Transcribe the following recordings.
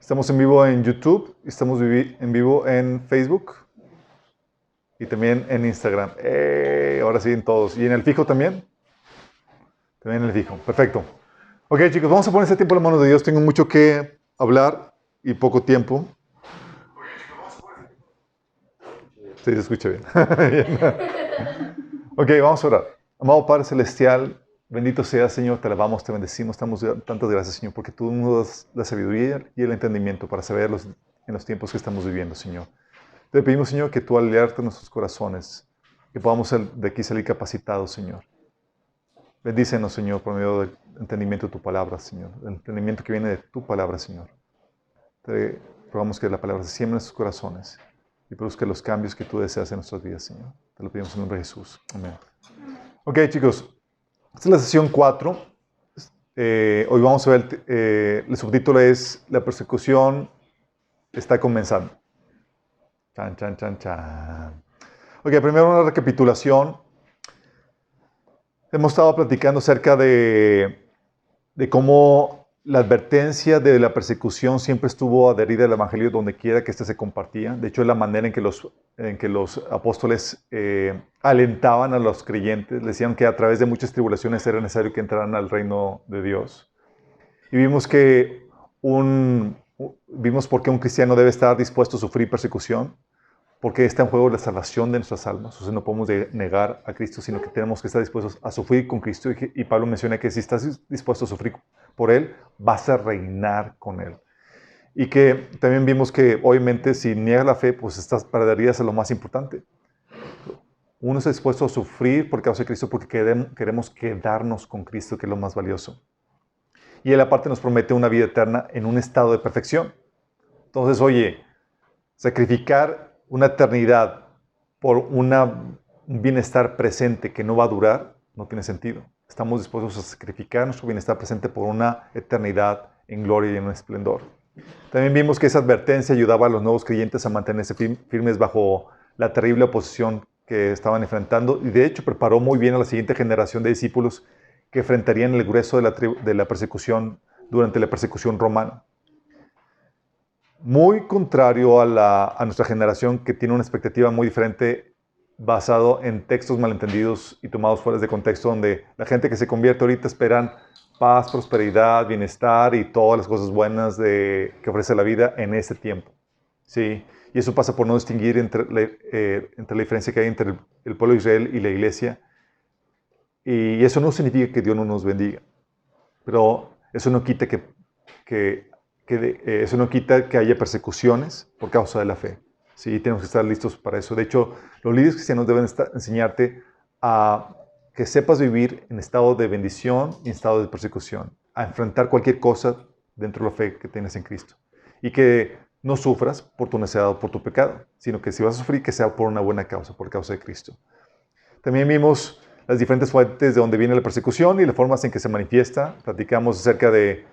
Estamos en vivo en YouTube, estamos en vivo en Facebook y también en Instagram. Ahora sí en todos. ¿Y en el fijo también? También en el fijo. Perfecto. Ok, chicos, vamos a poner ese tiempo en las manos de Dios. Tengo mucho que hablar y poco tiempo. Sí, se escucha bien. Bien. Ok, vamos a orar. Amado Padre Celestial, bendito seas, Señor, te alabamos, te bendecimos, damos tantas gracias, Señor, porque tú nos das la sabiduría y el entendimiento para saber en los tiempos que estamos viviendo, Señor. Te pedimos, Señor, que tú alertes nuestros corazones, que podamos de aquí salir capacitados, Señor. Bendícenos, Señor, por medio del entendimiento de tu palabra, Señor, el entendimiento que viene de tu palabra, Señor. Te rogamos que la palabra se siembre en nuestros corazones y produzca los cambios que tú deseas en nuestras vidas, Señor. Te lo pedimos en el nombre de Jesús. Amén. Ok, chicos, esta es la sesión 4. Hoy vamos a ver, el subtítulo es La persecución está comenzando. Chan, chan, chan, chan. Ok, primero una recapitulación. Hemos estado platicando acerca de cómo la advertencia de la persecución siempre estuvo adherida al Evangelio donde quiera que éste se compartía. De hecho, es la manera en que los apóstoles alentaban a los creyentes. Les decían que a través de muchas tribulaciones era necesario que entraran al reino de Dios. Y vimos por qué un cristiano debe estar dispuesto a sufrir persecución. Porque está en juego la salvación de nuestras almas. O sea, no podemos negar a Cristo, sino que tenemos que estar dispuestos a sufrir con Cristo. Y Pablo menciona que si estás dispuesto a sufrir por Él, vas a reinar con Él. Y que también vimos que, obviamente, si niegas la fe, pues perderías lo más importante. Uno está dispuesto a sufrir por causa de Cristo porque queremos quedarnos con Cristo, que es lo más valioso. Y Él aparte nos promete una vida eterna en un estado de perfección. Entonces, oye, sacrificar una eternidad por un bienestar presente que no va a durar, no tiene sentido. Estamos dispuestos a sacrificar nuestro bienestar presente por una eternidad en gloria y en esplendor. También vimos que esa advertencia ayudaba a los nuevos creyentes a mantenerse firmes bajo la terrible oposición que estaban enfrentando y de hecho preparó muy bien a la siguiente generación de discípulos que enfrentarían el grueso de la persecución durante la persecución romana. Muy contrario a nuestra generación que tiene una expectativa muy diferente basado en textos malentendidos y tomados fuera de contexto, donde la gente que se convierte ahorita esperan paz, prosperidad, bienestar y todas las cosas buenas que ofrece la vida en este tiempo. ¿Sí? Y eso pasa por no distinguir entre la diferencia que hay entre el pueblo de Israel y la iglesia. Y eso no significa que Dios no nos bendiga, pero eso no quita eso no quita que haya persecuciones por causa de la fe. Sí, tenemos que estar listos para eso. De hecho, los líderes cristianos deben enseñarte a que sepas vivir en estado de bendición y en estado de persecución, a enfrentar cualquier cosa dentro de la fe que tienes en Cristo. Y que no sufras por tu necedad o por tu pecado, sino que si vas a sufrir, que sea por una buena causa, por causa de Cristo. También vimos las diferentes fuentes de donde viene la persecución y las formas en que se manifiesta. Platicamos acerca de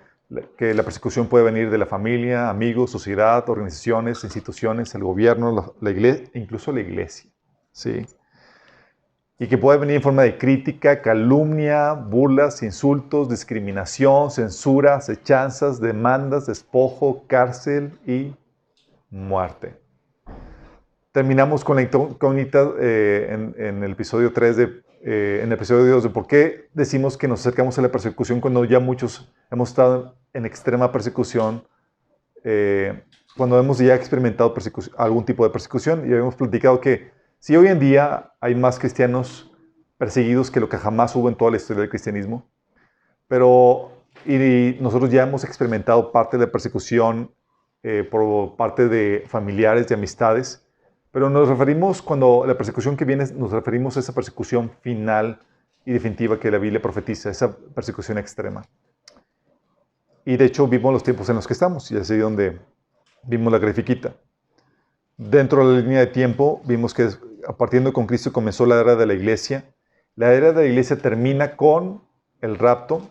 que la persecución puede venir de la familia, amigos, sociedad, organizaciones, instituciones, el gobierno, la iglesia, incluso la iglesia. ¿Sí? Y que puede venir en forma de crítica, calumnia, burlas, insultos, discriminación, censura, acechanzas, demandas, despojo, cárcel y muerte. Terminamos con la incógnita en el episodio 3 en el episodio 2 de por qué decimos que nos acercamos a la persecución cuando ya muchos hemos estado en extrema persecución, cuando hemos ya experimentado algún tipo de persecución, y habíamos platicado que si hoy en día hay más cristianos perseguidos que lo que jamás hubo en toda la historia del cristianismo, y nosotros ya hemos experimentado parte de la persecución por parte de familiares, de amistades, pero nos referimos, cuando la persecución que viene, nos referimos a esa persecución final y definitiva que la Biblia profetiza, esa persecución extrema. Y de hecho vimos los tiempos en los que estamos, y es ahí donde vimos la grafiquita. Dentro de la línea de tiempo, vimos que partiendo con Cristo comenzó la era de la iglesia. La era de la iglesia termina con el rapto,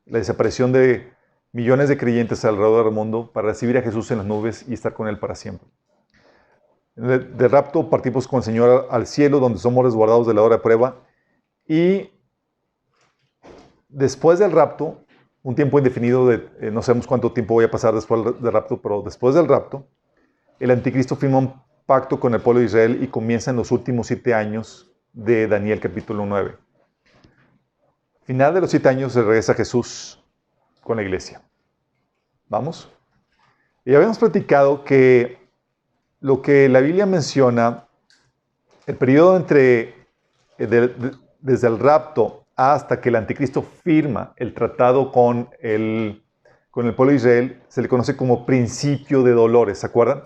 la desaparición de millones de creyentes alrededor del mundo para recibir a Jesús en las nubes y estar con Él para siempre. De rapto partimos con el Señor al cielo, donde somos resguardados de la hora de prueba. Y después del rapto, un tiempo indefinido no sabemos cuánto tiempo voy a pasar después del rapto, pero después del rapto, el anticristo firma un pacto con el pueblo de Israel y comienza en los últimos 7 años de Daniel capítulo 9. Final de los 7 años se regresa Jesús con la iglesia. ¿Vamos? Y habíamos platicado que lo que la Biblia menciona, el periodo desde el rapto hasta que el anticristo firma el tratado con el pueblo de Israel, se le conoce como principio de dolores, ¿se acuerdan?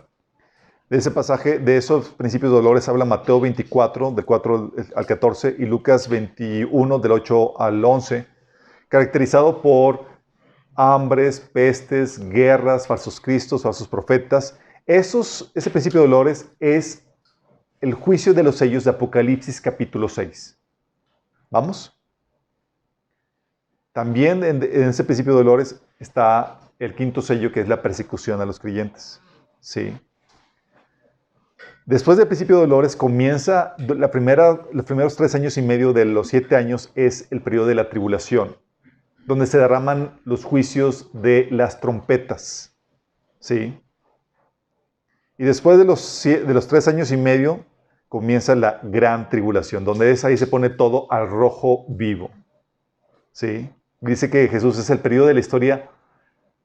De ese pasaje, de esos principios de dolores, habla Mateo 24, del 4 al 14, y Lucas 21, del 8 al 11, caracterizado por hambres, pestes, guerras, falsos cristos, falsos profetas. Ese principio de dolores es el juicio de los sellos de Apocalipsis capítulo 6. ¿Vamos? También en ese principio de dolores está el quinto sello, que es la persecución a los creyentes. ¿Sí? Después del principio de dolores comienza los primeros 3 años y medio de los 7 años es el periodo de la tribulación, donde se derraman los juicios de las trompetas. ¿Sí? Y después de los 3 años y medio comienza la gran tribulación, donde ahí se pone todo al rojo vivo. ¿Sí? Dice que Jesús es el periodo de la historia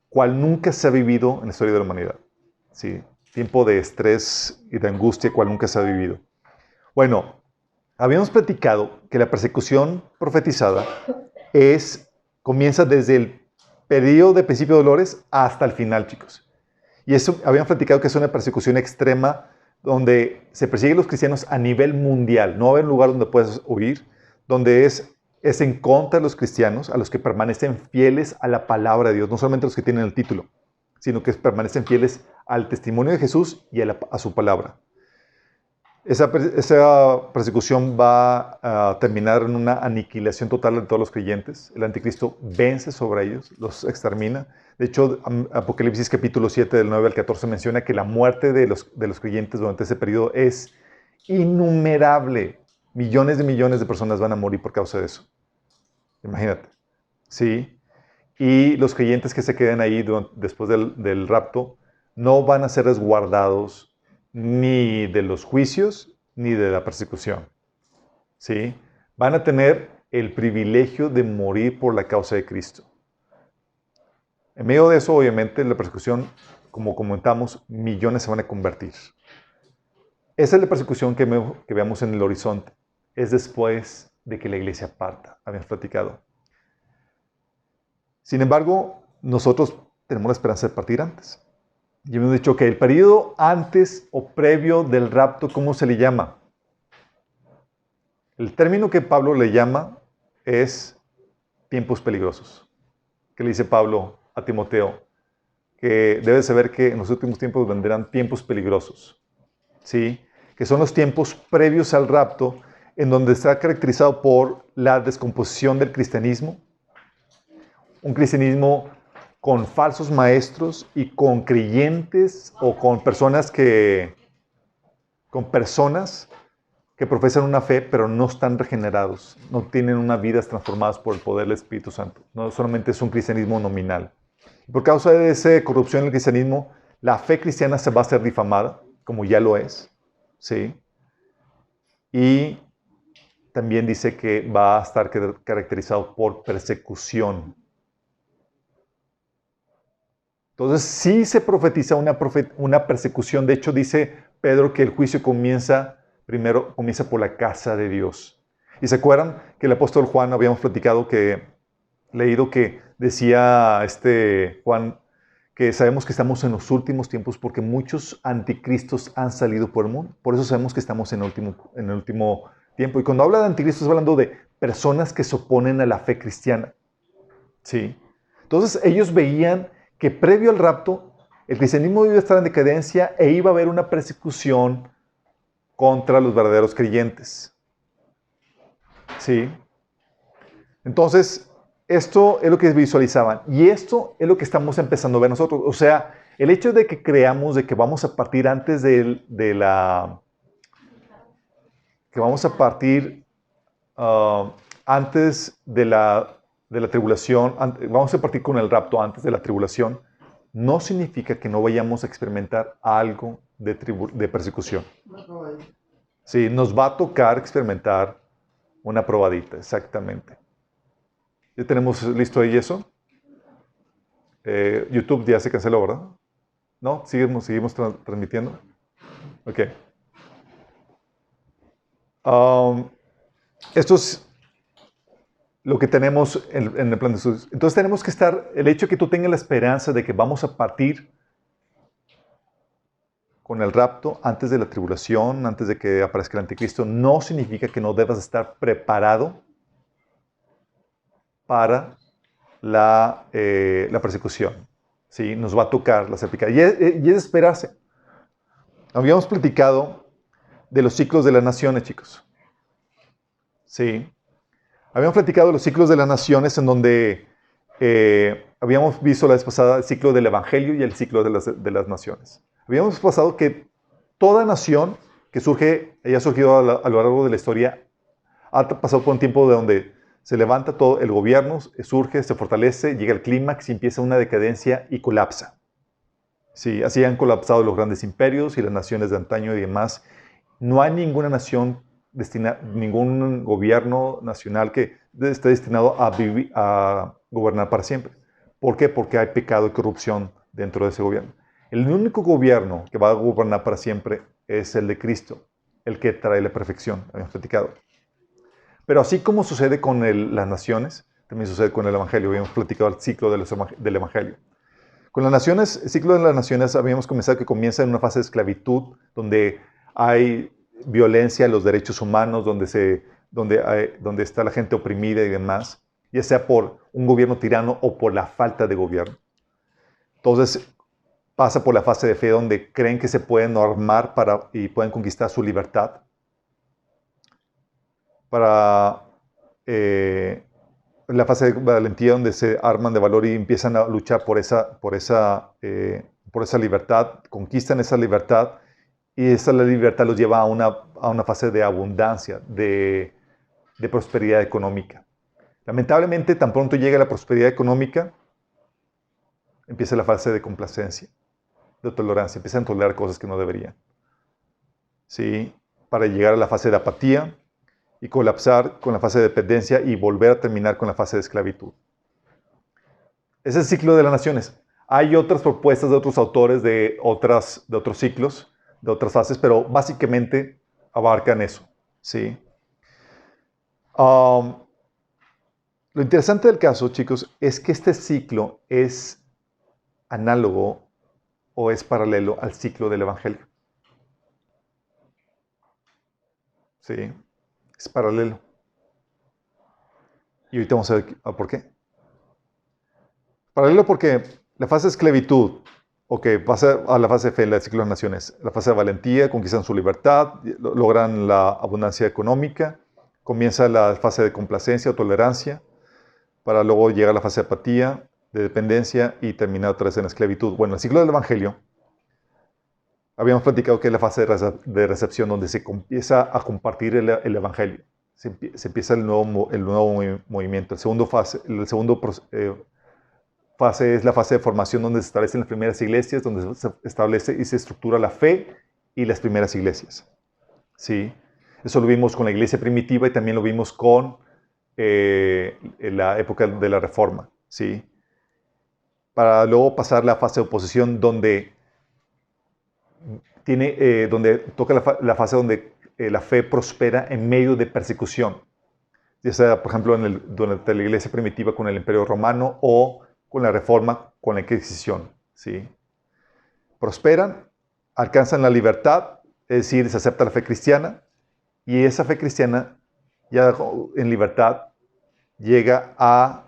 cual nunca se ha vivido en la historia de la humanidad. ¿Sí? Tiempo de estrés y de angustia cual nunca se ha vivido. Bueno, habíamos platicado que la persecución profetizada comienza desde el periodo de principio de dolores hasta el final, chicos. Y eso habíamos platicado que es una persecución extrema donde se persigue a los cristianos a nivel mundial. No va a haber un lugar donde puedas huir, donde es en contra de los cristianos, a los que permanecen fieles a la palabra de Dios, no solamente a los que tienen el título, sino que permanecen fieles al testimonio de Jesús y a su palabra. Esa persecución va a terminar en una aniquilación total de todos los creyentes. El anticristo vence sobre ellos, los extermina. De hecho, Apocalipsis capítulo 7, del 9 al 14, menciona que la muerte de los creyentes durante ese periodo es innumerable. Millones de personas van a morir por causa de eso. Imagínate. ¿Sí? Y los creyentes que se queden ahí después del rapto no van a ser resguardados ni de los juicios ni de la persecución. ¿Sí? Van a tener el privilegio de morir por la causa de Cristo. En medio de eso, obviamente, la persecución, como comentamos, millones se van a convertir. Esa es la persecución que veamos en el horizonte. Es después de que la iglesia parta. Habíamos platicado. Sin embargo, nosotros tenemos la esperanza de partir antes. Y hemos dicho que el periodo antes o previo del rapto, ¿cómo se le llama? El término que Pablo le llama es tiempos peligrosos. ¿Qué le dice Pablo a Timoteo? Que debe saber que en los últimos tiempos vendrán tiempos peligrosos. ¿Sí? Que son los tiempos previos al rapto, en donde está caracterizado por la descomposición del cristianismo, un cristianismo con falsos maestros y con creyentes o con personas que profesan una fe, pero no están regenerados, no tienen una vida transformadas por el poder del Espíritu Santo. No solamente es un cristianismo nominal. Por causa de esa corrupción en el cristianismo, la fe cristiana se va a ser difamada, como ya lo es. ¿Sí? Y también dice que va a estar caracterizado por persecución. Entonces, sí se profetiza una persecución. De hecho, dice Pedro que el juicio comienza por la casa de Dios. ¿Y se acuerdan que el apóstol Juan, habíamos leído que decía Juan, que sabemos que estamos en los últimos tiempos porque muchos anticristos han salido por el mundo? Por eso sabemos que estamos en el último tiempo. Y cuando habla de anticristos, está hablando de personas que se oponen a la fe cristiana. ¿Sí? Entonces, ellos veían que previo al rapto, el cristianismo iba a estar en decadencia e iba a haber una persecución contra los verdaderos creyentes. ¿Sí? Entonces, esto es lo que visualizaban. Y esto es lo que estamos empezando a ver nosotros. O sea, el hecho de que creamos de que vamos a partir antes antes del de la tribulación, vamos a partir con el rapto antes de la tribulación, no significa que no vayamos a experimentar algo de persecución. Sí, nos va a tocar experimentar una probadita, exactamente. ¿Ya tenemos listo ahí eso? YouTube ya se canceló, ¿verdad? ¿No? Seguimos transmitiendo. Ok. Esto es lo que tenemos en el plan de estudios. Entonces tenemos que estar, el hecho de que tú tengas la esperanza de que vamos a partir con el rapto antes de la tribulación, antes de que aparezca el anticristo, no significa que no debas estar preparado para la persecución. ¿Sí? Nos va a tocar la cervical. Y es esperarse. Habíamos platicado de los ciclos de las naciones, chicos. Sí. Habíamos platicado de los ciclos de las naciones en donde habíamos visto la vez pasada el ciclo del Evangelio y el ciclo de las naciones. Habíamos pasado que toda nación que surge, haya surgido a lo largo de la historia, ha pasado por un tiempo de donde se levanta todo el gobierno, surge, se fortalece, llega al clímax y empieza una decadencia y colapsa. Sí, así han colapsado los grandes imperios y las naciones de antaño y demás. No hay ninguna nación ningún gobierno nacional que esté destinado a gobernar para siempre. ¿Por qué? Porque hay pecado y corrupción dentro de ese gobierno. El único gobierno que va a gobernar para siempre es el de Cristo, el que trae la perfección, habíamos platicado. Pero así como sucede con las naciones, también sucede con el Evangelio. Habíamos platicado el ciclo del Evangelio. Con las naciones, el ciclo de las naciones habíamos comenzado que comienza en una fase de esclavitud, donde hay violencia a los derechos humanos, donde está la gente oprimida y demás, ya sea por un gobierno tirano o por la falta de gobierno. Entonces pasa por la fase de fe donde creen que se pueden armar y pueden conquistar su libertad. Para la fase de valentía donde se arman de valor y empiezan a luchar por esa libertad, conquistan esa libertad y esa libertad los lleva a una fase de abundancia, de prosperidad económica. Lamentablemente, tan pronto llega la prosperidad económica, empieza la fase de complacencia, de tolerancia, empiezan a tolerar cosas que no deberían. ¿Sí? Para llegar a la fase de apatía y colapsar con la fase de dependencia y volver a terminar con la fase de esclavitud. Ese es el ciclo de las naciones. Hay otras propuestas de otros autores de otros ciclos, de otras fases, pero básicamente abarcan eso. ¿Sí? Lo interesante del caso, chicos, es que este ciclo es análogo o es paralelo al ciclo del Evangelio. ¿Sí? Es paralelo. Y ahorita vamos a ver por qué. Paralelo porque la fase de esclavitud, pasa a la fase de fe, el ciclo de las naciones, la fase de valentía, conquistan su libertad, logran la abundancia económica, comienza la fase de complacencia o tolerancia, para luego llegar a la fase de apatía, de dependencia y terminar otra vez en la esclavitud. Bueno, el ciclo del Evangelio, habíamos platicado que es la fase de recepción donde se empieza a compartir el Evangelio. Se empieza el nuevo movimiento. El segundo fase es la fase de formación donde se establecen las primeras iglesias, donde se establece y se estructura la fe y las primeras iglesias. ¿Sí? Eso lo vimos con la iglesia primitiva y también lo vimos con la época de la Reforma. ¿Sí? Para luego pasar la fase de oposición donde toca la fase donde la fe prospera en medio de persecución. Ya sea, por ejemplo, durante la iglesia primitiva con el Imperio Romano o con la Reforma, con la Inquisición. ¿Sí? Prosperan, alcanzan la libertad, es decir, se acepta la fe cristiana, y esa fe cristiana, ya en libertad, llega a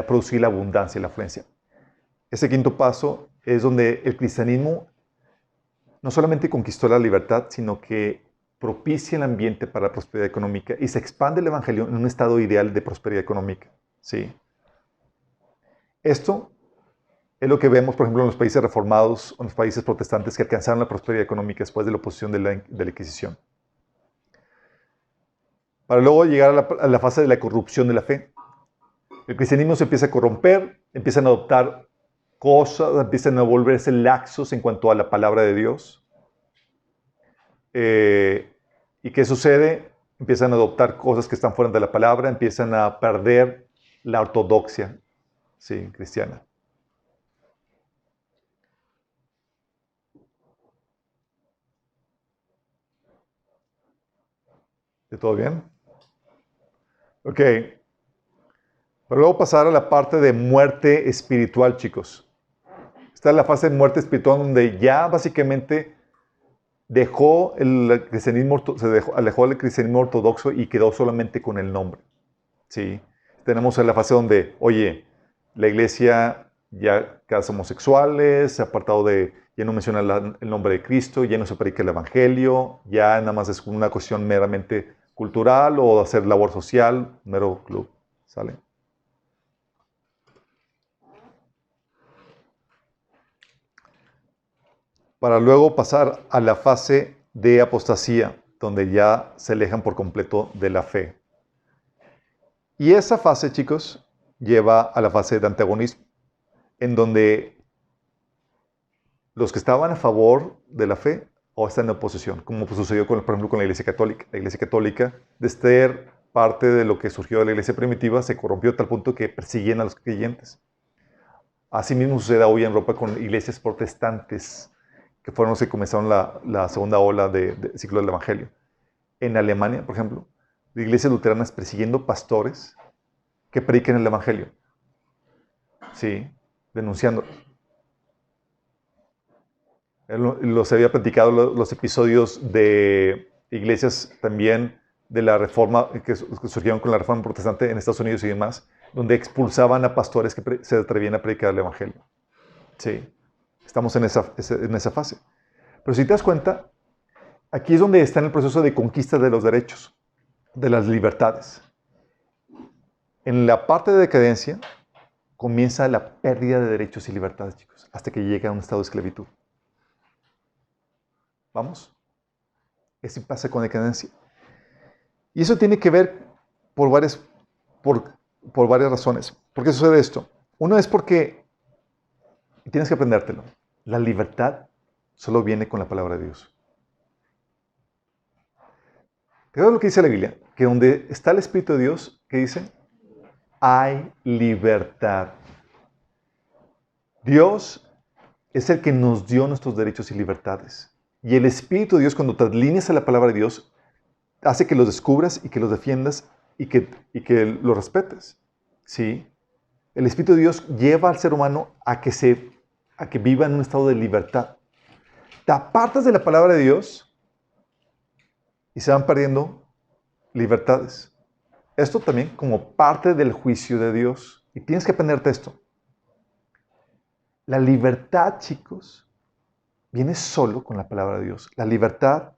producir la abundancia y la afluencia. Ese quinto paso es donde el cristianismo no solamente conquistó la libertad, sino que propicia el ambiente para la prosperidad económica y se expande el evangelio en un estado ideal de prosperidad económica. ¿Sí? Esto es lo que vemos, por ejemplo, en los países reformados o en los países protestantes que alcanzaron la prosperidad económica después de la oposición de la Inquisición. Para luego llegar a la fase de la corrupción de la fe. El cristianismo se empieza a corromper, empiezan a adoptar cosas, empiezan a volverse laxos en cuanto a la palabra de Dios. ¿Y qué sucede? Empiezan a adoptar cosas que están fuera de la palabra, empiezan a perder la ortodoxia, sí, cristiana. ¿De todo bien? Ok. Pero luego pasar a la parte de muerte espiritual, chicos. Esta es la fase de muerte espiritual donde ya básicamente dejó el cristianismo, alejó el cristianismo ortodoxo y quedó solamente con el nombre. ¿Sí? Tenemos la fase donde, oye, la iglesia ya casa homosexuales, se ha apartado de, ya no menciona el nombre de Cristo, ya no se predica el evangelio, ya nada más es una cuestión meramente cultural o hacer labor social, mero club. ¿Sale? Para luego pasar a la fase de apostasía, donde ya se alejan por completo de la fe. Y esa fase, chicos, lleva a la fase de antagonismo, en donde los que estaban a favor de la fe o están en oposición, como sucedió, por ejemplo, con la Iglesia Católica. La Iglesia Católica, de ser parte de lo que surgió de la Iglesia primitiva, se corrompió a tal punto que persiguen a los creyentes. Asimismo sucede hoy en Europa con iglesias protestantes, que fueron los que comenzaron la segunda ola de ciclo del Evangelio. En Alemania, por ejemplo, de iglesias luteranas persiguiendo pastores que prediquen el Evangelio. Sí, denunciándolos. Los había platicado los episodios de iglesias también de la reforma, que surgieron con la reforma protestante en Estados Unidos y demás, donde expulsaban a pastores que se atrevían a predicar el Evangelio. Sí, estamos en esa fase. Pero si te das cuenta, aquí es donde está en el proceso de conquista de los derechos, de las libertades. En la parte de decadencia comienza la pérdida de derechos y libertades, chicos, hasta que llega a un estado de esclavitud. ¿Vamos? Eso pasa con decadencia. Y eso tiene que ver por varias razones. ¿Por qué sucede esto? Uno es porque, tienes que aprendértelo, la libertad solo viene con la palabra de Dios. ¿Te das lo que dice la Biblia? Que donde está el Espíritu de Dios, ¿qué dice? Hay libertad. Dios es el que nos dio nuestros derechos y libertades. Y el Espíritu de Dios, cuando te alineas a la palabra de Dios, hace que los descubras y que los defiendas y que los respetes. ¿Sí? El Espíritu de Dios lleva al ser humano a que viva en un estado de libertad. Te apartas de la palabra de Dios y se van perdiendo libertades. Esto también como parte del juicio de Dios. Y tienes que aprenderte esto. La libertad, chicos, viene solo con la palabra de Dios. La libertad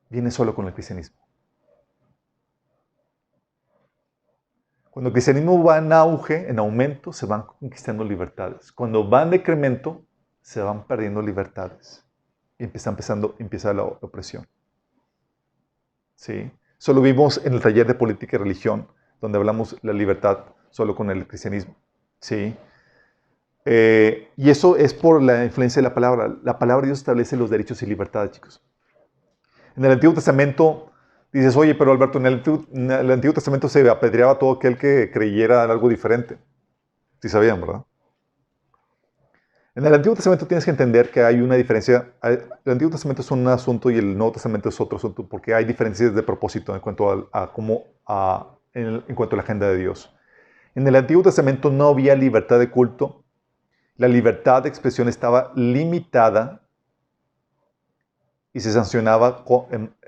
viene solo con el cristianismo. Cuando el cristianismo va en auge, en aumento, se van conquistando libertades. Cuando va en decremento, se van perdiendo libertades. Y empieza la opresión. ¿Sí? Solo vimos en el taller de política y religión, donde hablamos la libertad solo con el cristianismo. ¿Sí? Y eso es por la influencia de la palabra. La palabra de Dios establece los derechos y libertades, chicos. En el Antiguo Testamento dices, oye, pero Alberto, en el Antiguo Testamento se apedreaba a todo aquel que creyera en algo diferente. Sí sabían, ¿verdad? En el Antiguo Testamento tienes que entender que hay una diferencia. El Antiguo Testamento es un asunto y el Nuevo Testamento es otro asunto, porque hay diferencias de propósito en cuanto en cuanto a la agenda de Dios. En el Antiguo Testamento no había libertad de culto. La libertad de expresión estaba limitada y se sancionaba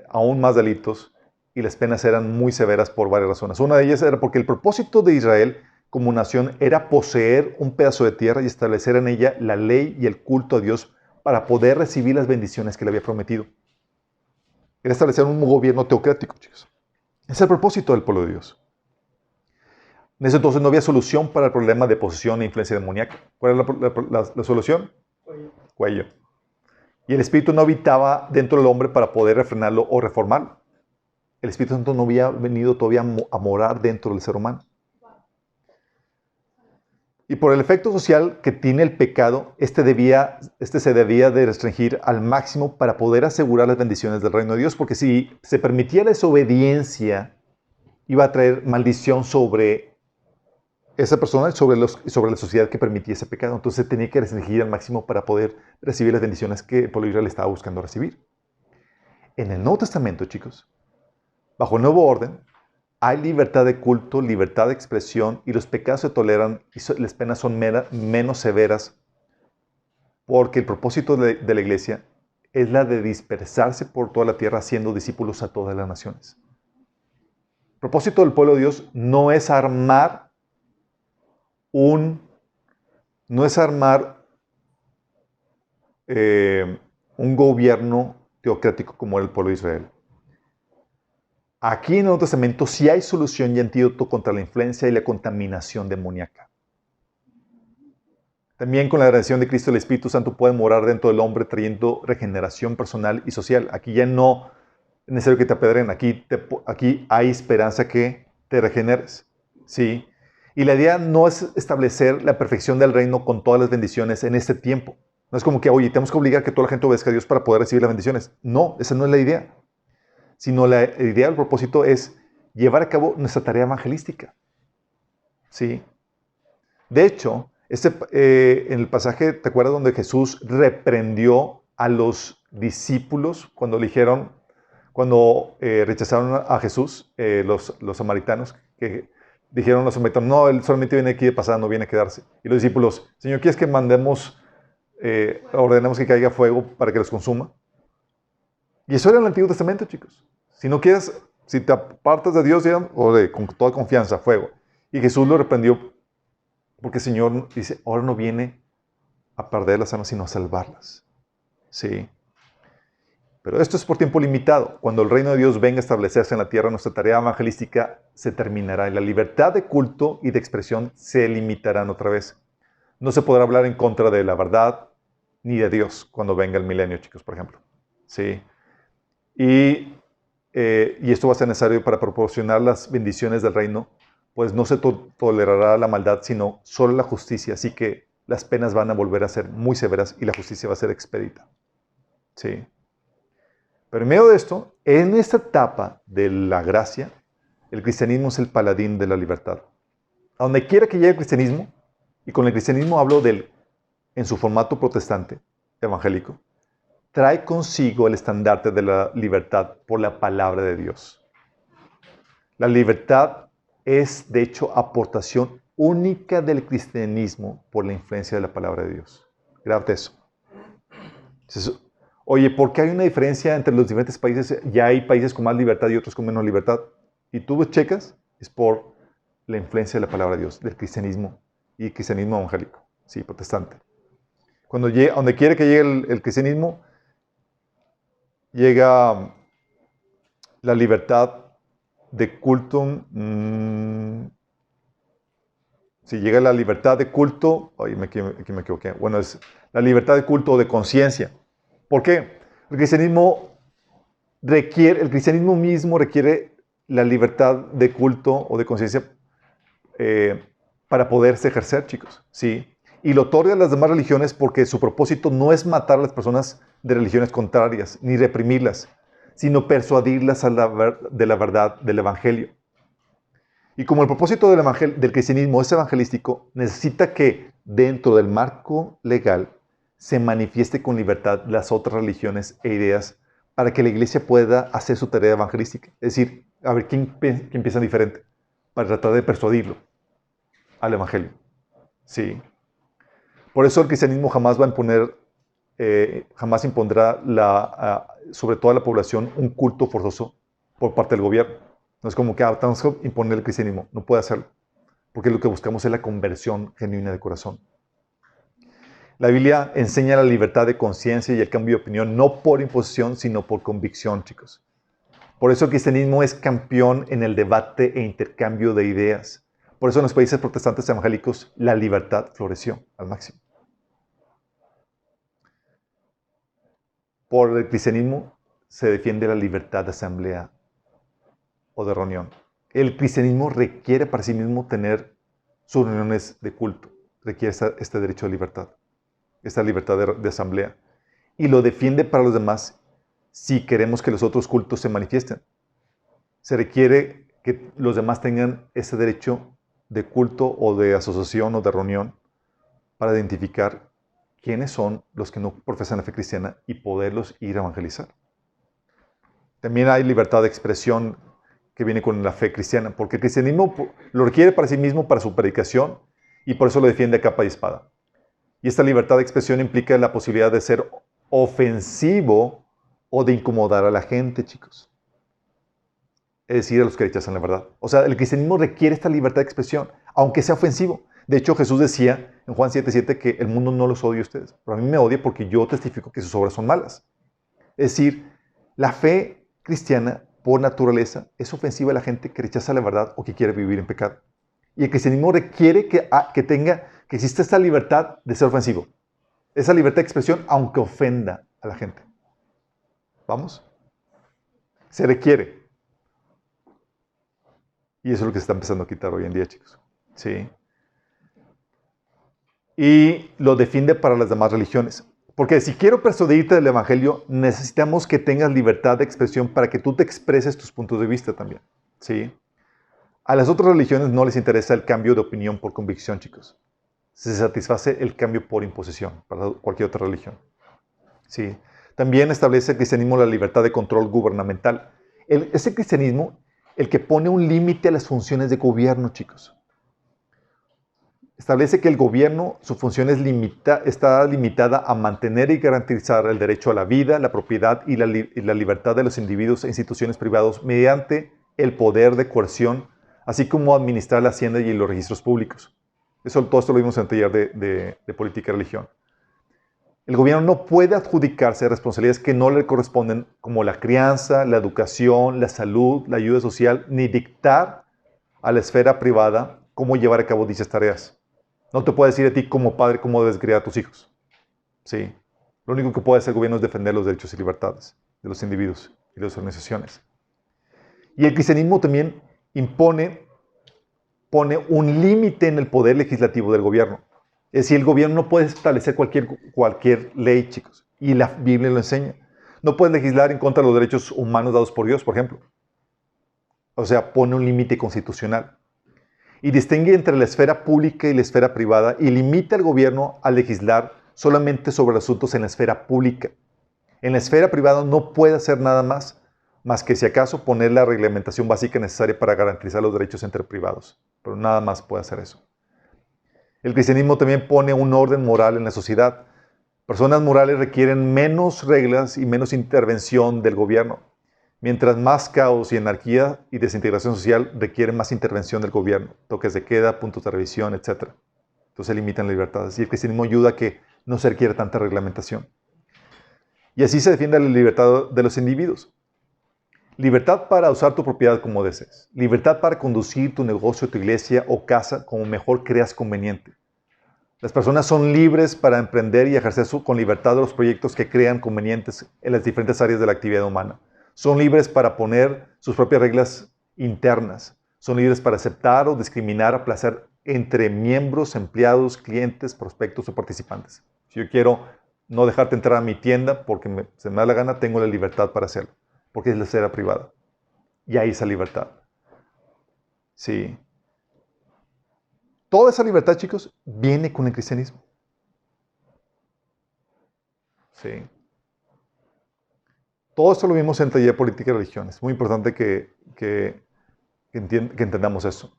aún más delitos y las penas eran muy severas por varias razones. Una de ellas era porque el propósito de Israel como nación era poseer un pedazo de tierra y establecer en ella la ley y el culto a Dios para poder recibir las bendiciones que le había prometido. Era establecer un gobierno teocrático, chicos. Ese es el propósito del pueblo de Dios. En ese entonces no había solución para el problema de posesión e influencia demoníaca. ¿Cuál era la solución? Cuello. Y el espíritu no habitaba dentro del hombre para poder refrenarlo o reformarlo. el Espíritu Santo no había venido todavía a morar dentro del ser humano. Y por el efecto social que tiene el pecado, este se debía de restringir al máximo para poder asegurar las bendiciones del reino de Dios, porque si se permitía la desobediencia, iba a traer maldición sobre esa persona y sobre la sociedad que permitía ese pecado. Entonces se tenía que restringir al máximo para poder recibir las bendiciones que el pueblo de Israel estaba buscando recibir. En el Nuevo Testamento, chicos, bajo el nuevo orden, hay libertad de culto, libertad de expresión y los pecados se toleran y las penas son menos severas porque el propósito de la iglesia es la de dispersarse por toda la tierra haciendo discípulos a todas las naciones. El propósito del pueblo de Dios no es armar no es armar un gobierno teocrático como era el pueblo de Israel. Aquí en el Nuevo Testamento sí hay solución y antídoto contra la influencia y la contaminación demoníaca. También con la redención de Cristo el Espíritu Santo puede morar dentro del hombre trayendo regeneración personal y social. Aquí ya no es necesario que te apedren, aquí hay esperanza que te regeneres. ¿Sí? Y la idea no es establecer la perfección del reino con todas las bendiciones en este tiempo. No es como que, oye, tenemos que obligar a que toda la gente obedezca a Dios para poder recibir las bendiciones. No, esa no es la idea. Sino la idea, el propósito es llevar a cabo nuestra tarea evangelística. ¿Sí? De hecho, en el pasaje, ¿te acuerdas donde Jesús reprendió a los discípulos cuando rechazaron a Jesús, los samaritanos, que dijeron los samaritanos, no, él solamente viene aquí de pasada, no viene a quedarse. Y los discípulos, Señor, ¿quieres que ordenemos que caiga fuego para que los consuma? Y eso era en el Antiguo Testamento, chicos. Si no quieres, si te apartas de Dios, con toda confianza, fuego. Y Jesús lo reprendió porque el Señor dice, ahora no viene a perder las almas, sino a salvarlas. Sí. Pero esto es por tiempo limitado. Cuando el reino de Dios venga a establecerse en la tierra, nuestra tarea evangelística se terminará y la libertad de culto y de expresión se limitarán otra vez. No se podrá hablar en contra de la verdad ni de Dios cuando venga el milenio, chicos, por ejemplo. Sí. Y esto va a ser necesario para proporcionar las bendiciones del reino, pues no se tolerará la maldad, sino solo la justicia. Así que las penas van a volver a ser muy severas y la justicia va a ser expedita. Sí. Pero en medio de esto, en esta etapa de la gracia, el cristianismo es el paladín de la libertad. A donde quiera que llegue el cristianismo, y con el cristianismo hablo en su formato protestante, evangélico, trae consigo el estandarte de la libertad por la palabra de Dios. La libertad es, de hecho, aportación única del cristianismo por la influencia de la palabra de Dios. Grábate eso. Entonces, oye, ¿por qué hay una diferencia entre los diferentes países? Ya hay países con más libertad y otros con menos libertad. Y tú checas, es por la influencia de la palabra de Dios, del cristianismo y el cristianismo evangélico, sí, protestante. Donde quiere que llegue el cristianismo, llega la libertad de culto. Si llega la libertad de culto, aquí me equivoqué. Bueno, es la libertad de culto o de conciencia. ¿Por qué? El cristianismo mismo requiere la libertad de culto o de conciencia para poderse ejercer, chicos. ¿Sí? Y lo otorga a las demás religiones porque su propósito no es matar a las personas de religiones contrarias, ni reprimirlas, sino persuadirlas de la verdad del Evangelio. Y como el propósito del cristianismo es evangelístico, necesita que dentro del marco legal se manifieste con libertad las otras religiones e ideas para que la iglesia pueda hacer su tarea evangelística. Es decir, a ver quién piensa diferente para tratar de persuadirlo al evangelio. Sí. Por eso el cristianismo jamás va a jamás impondrá sobre toda la población un culto forzoso por parte del gobierno. No es como que tenemos que imponer el cristianismo. No puede hacerlo. Porque lo que buscamos es la conversión genuina de corazón. La Biblia enseña la libertad de conciencia y el cambio de opinión no por imposición, sino por convicción, chicos. Por eso el cristianismo es campeón en el debate e intercambio de ideas. Por eso en los países protestantes evangélicos la libertad floreció al máximo. Por el cristianismo se defiende la libertad de asamblea o de reunión. El cristianismo requiere para sí mismo tener sus reuniones de culto. Requiere este derecho de libertad, esta libertad de asamblea. Y lo defiende para los demás si queremos que los otros cultos se manifiesten. Se requiere que los demás tengan ese derecho de culto o de asociación o de reunión para identificar quiénes son los que no profesan la fe cristiana y poderlos ir a evangelizar. También hay libertad de expresión que viene con la fe cristiana, porque el cristianismo lo requiere para sí mismo, para su predicación, y por eso lo defiende a capa y espada. Y esta libertad de expresión implica la posibilidad de ser ofensivo o de incomodar a la gente, chicos. Es decir, a los que rechazan la verdad. O sea, el cristianismo requiere esta libertad de expresión, aunque sea ofensivo. De hecho, Jesús decía en Juan 7:7 que el mundo no los odia a ustedes, pero a mí me odia porque yo testifico que sus obras son malas. Es decir, la fe cristiana, por naturaleza, es ofensiva a la gente que rechaza la verdad o que quiere vivir en pecado. Y el cristianismo requiere que exista esta libertad de ser ofensivo. Esa libertad de expresión, aunque ofenda a la gente. ¿Vamos? Se requiere. Y eso es lo que se está empezando a quitar hoy en día, chicos. Sí. Y lo defiende para las demás religiones. Porque si quiero persuadirte del Evangelio, necesitamos que tengas libertad de expresión para que tú te expreses tus puntos de vista también. ¿Sí? A las otras religiones no les interesa el cambio de opinión por convicción, chicos. Se satisface el cambio por imposición para cualquier otra religión. ¿Sí? También establece el cristianismo la libertad de control gubernamental. Es el cristianismo el que pone un límite a las funciones de gobierno, chicos. Establece que el gobierno, su función está limitada a mantener y garantizar el derecho a la vida, la propiedad y la libertad de los individuos e instituciones privadas mediante el poder de coerción, así como administrar la hacienda y los registros públicos. Todo esto lo vimos en el taller de política y religión. El gobierno no puede adjudicarse responsabilidades que no le corresponden, como la crianza, la educación, la salud, la ayuda social, ni dictar a la esfera privada cómo llevar a cabo dichas tareas. No te puede decir a ti como padre cómo debes criar a tus hijos. Sí. Lo único que puede hacer el gobierno es defender los derechos y libertades de los individuos y de las organizaciones. Y el cristianismo también pone un límite en el poder legislativo del gobierno. Es decir, el gobierno no puede establecer cualquier ley, chicos. Y la Biblia lo enseña. No puede legislar en contra de los derechos humanos dados por Dios, por ejemplo. O sea, pone un límite constitucional. Y distingue entre la esfera pública y la esfera privada y limita al gobierno a legislar solamente sobre asuntos en la esfera pública. En la esfera privada no puede hacer nada más que si acaso poner la reglamentación básica necesaria para garantizar los derechos entre privados. Pero nada más puede hacer eso. El cristianismo también pone un orden moral en la sociedad. Personas morales requieren menos reglas y menos intervención del gobierno. Mientras más caos y anarquía y desintegración social requieren más intervención del gobierno, toques de queda, puntos de revisión, etc. Entonces se limitan las libertades. Y el cristianismo ayuda a que no se requiera tanta reglamentación. Y así se defiende la libertad de los individuos. Libertad para usar tu propiedad como desees. Libertad para conducir tu negocio, tu iglesia o casa como mejor creas conveniente. Las personas son libres para emprender y ejercer con libertad los proyectos que crean convenientes en las diferentes áreas de la actividad humana. Son libres para poner sus propias reglas internas. Son libres para aceptar o discriminar a placer entre miembros, empleados, clientes, prospectos o participantes. Si yo quiero no dejarte entrar a mi tienda porque se me da la gana, tengo la libertad para hacerlo, porque es la esfera privada. Y hay esa libertad. Sí. Toda esa libertad, chicos, viene con el cristianismo. Sí. Todo esto lo vimos en el taller de política y religión. Es muy importante que entendamos eso.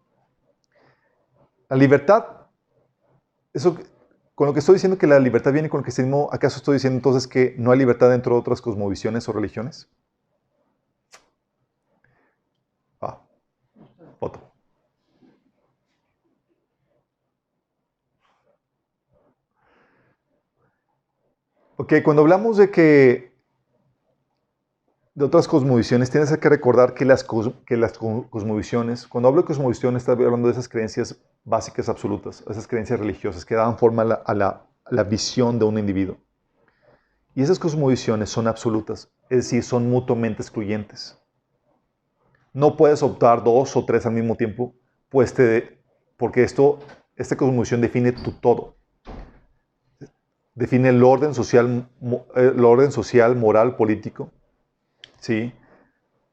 La libertad, eso, con lo que estoy diciendo que la libertad viene con el cristianismo, ¿acaso estoy diciendo entonces que no hay libertad dentro de otras cosmovisiones o religiones? Foto. Ok, cuando hablamos de otras cosmovisiones, tienes que recordar que las cosmovisiones, cuando hablo de cosmovisiones, estoy hablando de esas creencias básicas absolutas, esas creencias religiosas que dan forma a la visión de un individuo. Y esas cosmovisiones son absolutas, es decir, son mutuamente excluyentes. No puedes optar dos o tres al mismo tiempo, pues porque esta cosmovisión define tu todo. Define el orden social, moral, político. ¿Sí?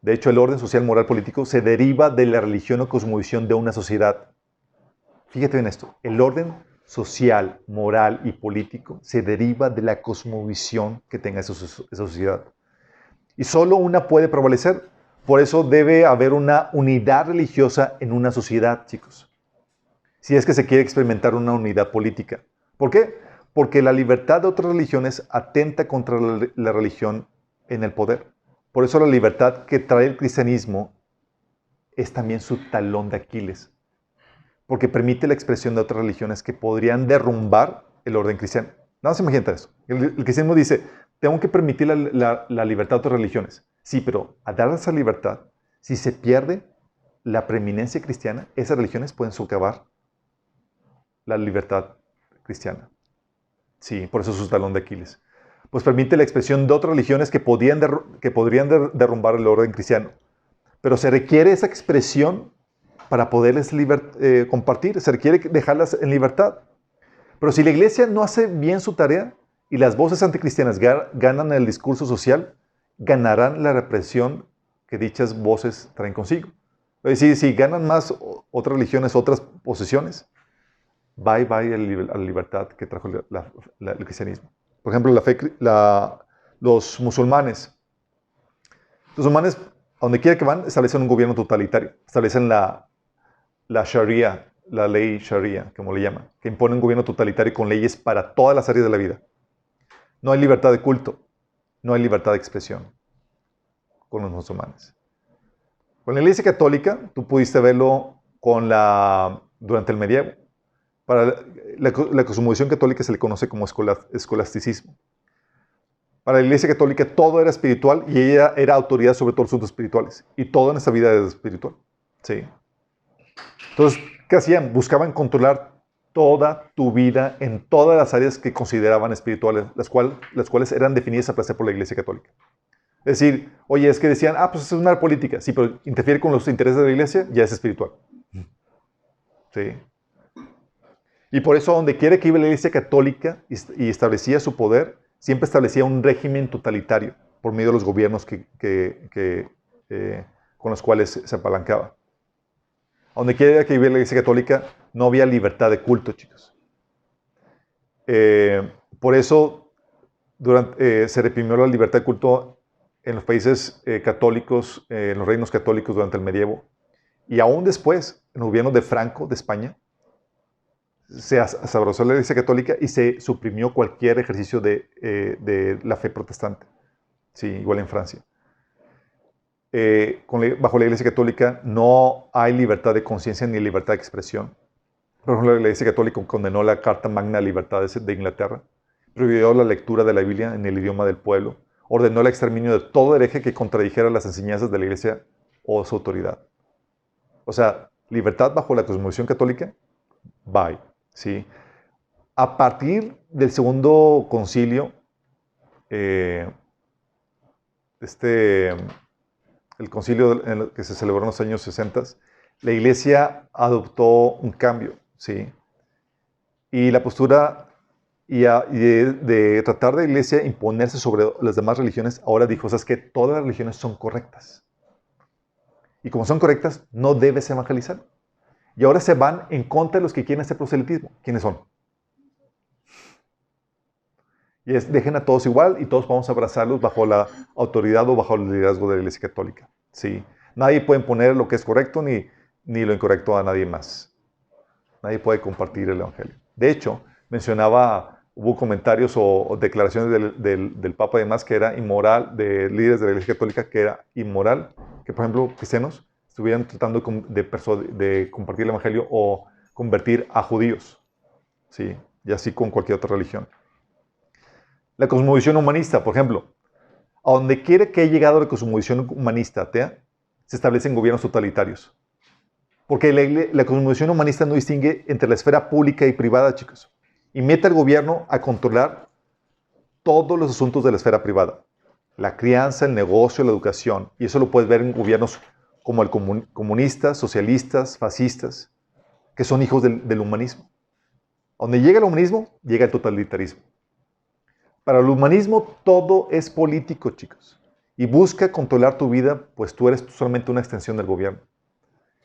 De hecho, el orden social, moral, político se deriva de la religión o cosmovisión de una sociedad. Fíjate en esto. El orden social, moral y político se deriva de la cosmovisión que tenga esa sociedad. Y solo una puede prevalecer. Por eso debe haber una unidad religiosa en una sociedad, chicos. Si es que se quiere experimentar una unidad política. ¿Por qué? Porque la libertad de otras religiones atenta contra la religión en el poder. Por eso la libertad que trae el cristianismo es también su talón de Aquiles. Porque permite la expresión de otras religiones que podrían derrumbar el orden cristiano. Nada más imagínate eso. El cristianismo dice, tengo que permitir la libertad de otras religiones. Sí, pero al dar esa libertad, si se pierde la preeminencia cristiana, esas religiones pueden socavar la libertad cristiana. Sí, por eso es su talón de Aquiles. Pues permite la expresión de otras religiones que podrían derrumbar el orden cristiano. Pero se requiere esa expresión para poderles compartir, se requiere dejarlas en libertad. Pero si la iglesia no hace bien su tarea y las voces anticristianas ganan el discurso social, ganarán la represión que dichas voces traen consigo. Es decir, si ganan más otras religiones, otras posesiones, bye a la libertad que trajo el cristianismo. Por ejemplo, los musulmanes. Los musulmanes, a donde quiera que van, establecen un gobierno totalitario. Establecen la Sharia, la ley Sharia, como le llaman, que impone un gobierno totalitario con leyes para todas las áreas de la vida. No hay libertad de culto, no hay libertad de expresión con los musulmanes. Con la Iglesia Católica, tú pudiste verlo durante el medievo. Para la cosmovisión católica se le conoce como escolasticismo. Para la Iglesia Católica todo era espiritual y ella era autoridad sobre todos los asuntos espirituales. Y todo en esta vida era espiritual. Sí. Entonces, ¿qué hacían? Buscaban controlar toda tu vida en todas las áreas que consideraban espirituales, las cuales eran definidas a placer por la Iglesia Católica. Es decir, oye, es que decían, pues es una política. Sí, pero interfiere con los intereses de la Iglesia, ya es espiritual. Sí. Y por eso, donde quiera que iba la Iglesia Católica y establecía su poder, siempre establecía un régimen totalitario por medio de los gobiernos con los cuales se apalancaba. Donde quiera que viviera la Iglesia Católica, no había libertad de culto, chicos. Por eso se reprimió la libertad de culto en los países católicos, en los reinos católicos durante el medievo. Y aún después, en el gobierno de Franco, de España, se abrazó la Iglesia Católica y se suprimió cualquier ejercicio de la fe protestante. Sí, igual en Francia. Bajo la Iglesia Católica no hay libertad de conciencia ni libertad de expresión. Por ejemplo, la Iglesia Católica condenó la Carta Magna de Libertades de Inglaterra, prohibió la lectura de la Biblia en el idioma del pueblo, ordenó el exterminio de todo hereje que contradijera las enseñanzas de la Iglesia o su autoridad. O sea, libertad bajo la cosmovisión católica, bye. ¿Sí? A partir del segundo concilio, el concilio que se celebró en los años 60, la Iglesia adoptó un cambio, ¿sí? Y la postura de tratar de la Iglesia imponerse sobre las demás religiones, ahora dijo, ¿sabes qué? Todas las religiones son correctas. Y como son correctas, no debes evangelizar. Y ahora se van en contra de los que quieren hacer proselitismo. ¿Quiénes son? Y dejen a todos igual y todos vamos a abrazarlos bajo la autoridad o bajo el liderazgo de la Iglesia Católica. ¿Sí? Nadie puede imponer lo que es correcto ni lo incorrecto a nadie más. Nadie puede compartir el Evangelio. De hecho, hubo comentarios o declaraciones del Papa y demás que era inmoral, de líderes de la Iglesia Católica, que era inmoral que, por ejemplo, cristianos estuvieran tratando de compartir el Evangelio o convertir a judíos. ¿Sí? Y así con cualquier otra religión. La cosmovisión humanista, por ejemplo. A donde quiera que haya llegado la cosmovisión humanista atea, se establecen gobiernos totalitarios. Porque la cosmovisión humanista no distingue entre la esfera pública y privada, chicos. Y mete al gobierno a controlar todos los asuntos de la esfera privada. La crianza, el negocio, la educación. Y eso lo puedes ver en gobiernos como el comunistas, socialistas, fascistas, que son hijos del humanismo. Donde llega el humanismo, llega el totalitarismo. Para el humanismo todo es político, chicos. Y busca controlar tu vida, pues tú eres solamente una extensión del gobierno.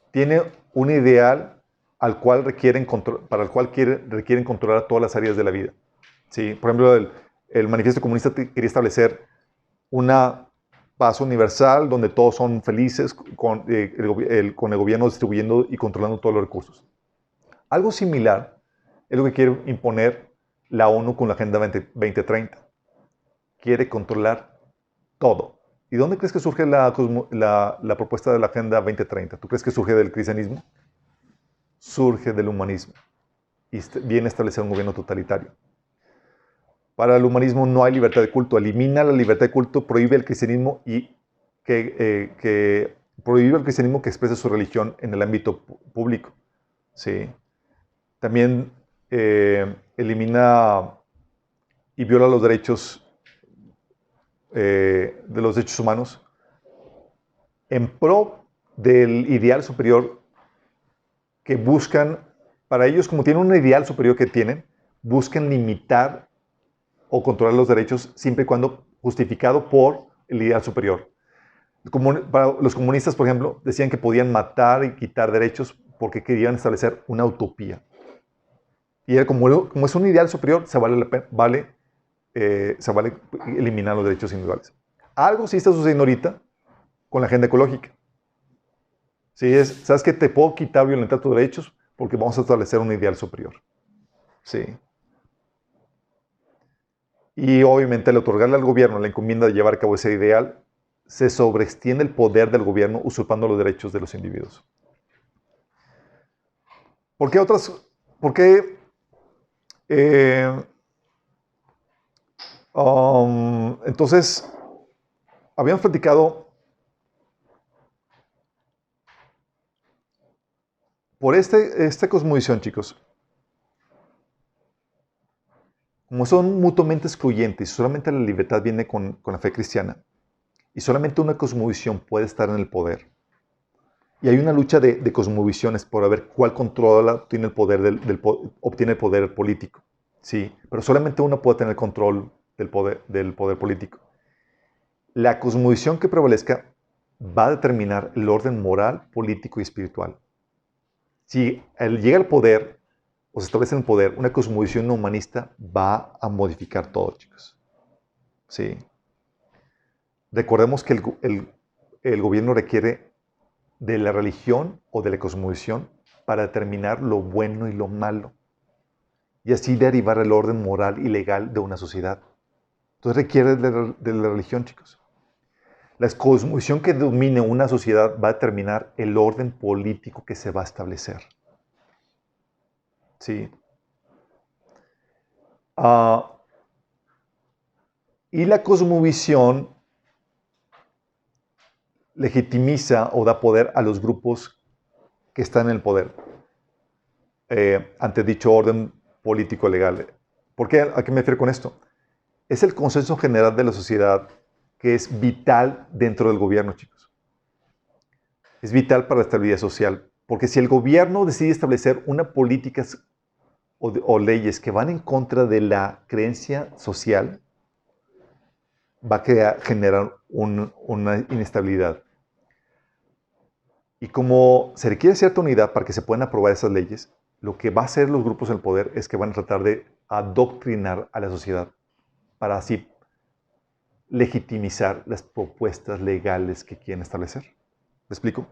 Tiene un ideal para el cual requieren controlar todas las áreas de la vida. ¿Sí? Por ejemplo, el manifiesto comunista quería establecer una paz universal donde todos son felices con el gobierno distribuyendo y controlando todos los recursos. Algo similar es lo que quiere imponer la ONU con la Agenda 2030. Quiere controlar todo. ¿Y dónde crees que surge la propuesta de la Agenda 2030? ¿Tú crees que surge del cristianismo? Surge del humanismo y viene a establecer un gobierno totalitario. Para el humanismo no hay libertad de culto. Elimina la libertad de culto, prohíbe el cristianismo y que prohíbe el cristianismo que exprese su religión en el ámbito público. Sí. También elimina y viola los derechos de los derechos humanos en pro del ideal superior que buscan, para ellos, como tienen un ideal superior que tienen, buscan limitar o controlar los derechos siempre y cuando justificado por el ideal superior. Para los comunistas, por ejemplo, decían que podían matar y quitar derechos porque querían establecer una utopía. Y como es un ideal superior, se vale eliminar los derechos individuales. Algo sí está sucediendo ahorita con la agenda ecológica. Sí, ¿sabes qué? Te puedo quitar, violentar tus derechos porque vamos a establecer un ideal superior. Sí. Y obviamente al otorgarle al gobierno la encomienda de llevar a cabo ese ideal, se sobreextiende el poder del gobierno usurpando los derechos de los individuos. ¿Por qué entonces, habíamos platicado por esta cosmovisión, chicos. Como son mutuamente excluyentes, solamente la libertad viene con la fe cristiana, y solamente una cosmovisión puede estar en el poder. Y hay una lucha de cosmovisiones por ver cuál controla, tiene el poder obtiene el poder político. Sí, pero solamente una puede tener el control del poder político. La cosmovisión que prevalezca va a determinar el orden moral, político y espiritual. Si llega al poder o se establece en el poder, una cosmovisión no humanista va a modificar todo, chicos. Sí. Recordemos que el gobierno requiere de la religión o de la cosmovisión para determinar lo bueno y lo malo. Y así derivar el orden moral y legal de una sociedad. Entonces requiere de la religión, chicos. La cosmovisión que domine una sociedad va a determinar el orden político que se va a establecer. Sí. Y la cosmovisión legitimiza o da poder a los grupos que están en el poder ante dicho orden político legal. ¿Por qué? ¿A qué me refiero con esto? Es el consenso general de la sociedad que es vital dentro del gobierno, chicos. Es vital para la estabilidad social. Porque si el gobierno decide establecer una política o leyes que van en contra de la creencia social, va a generar una inestabilidad. Y como se requiere cierta unidad para que se puedan aprobar esas leyes, lo que va a hacer los grupos en el poder es que van a tratar de adoctrinar a la sociedad para así legitimizar las propuestas legales que quieren establecer. ¿Me explico?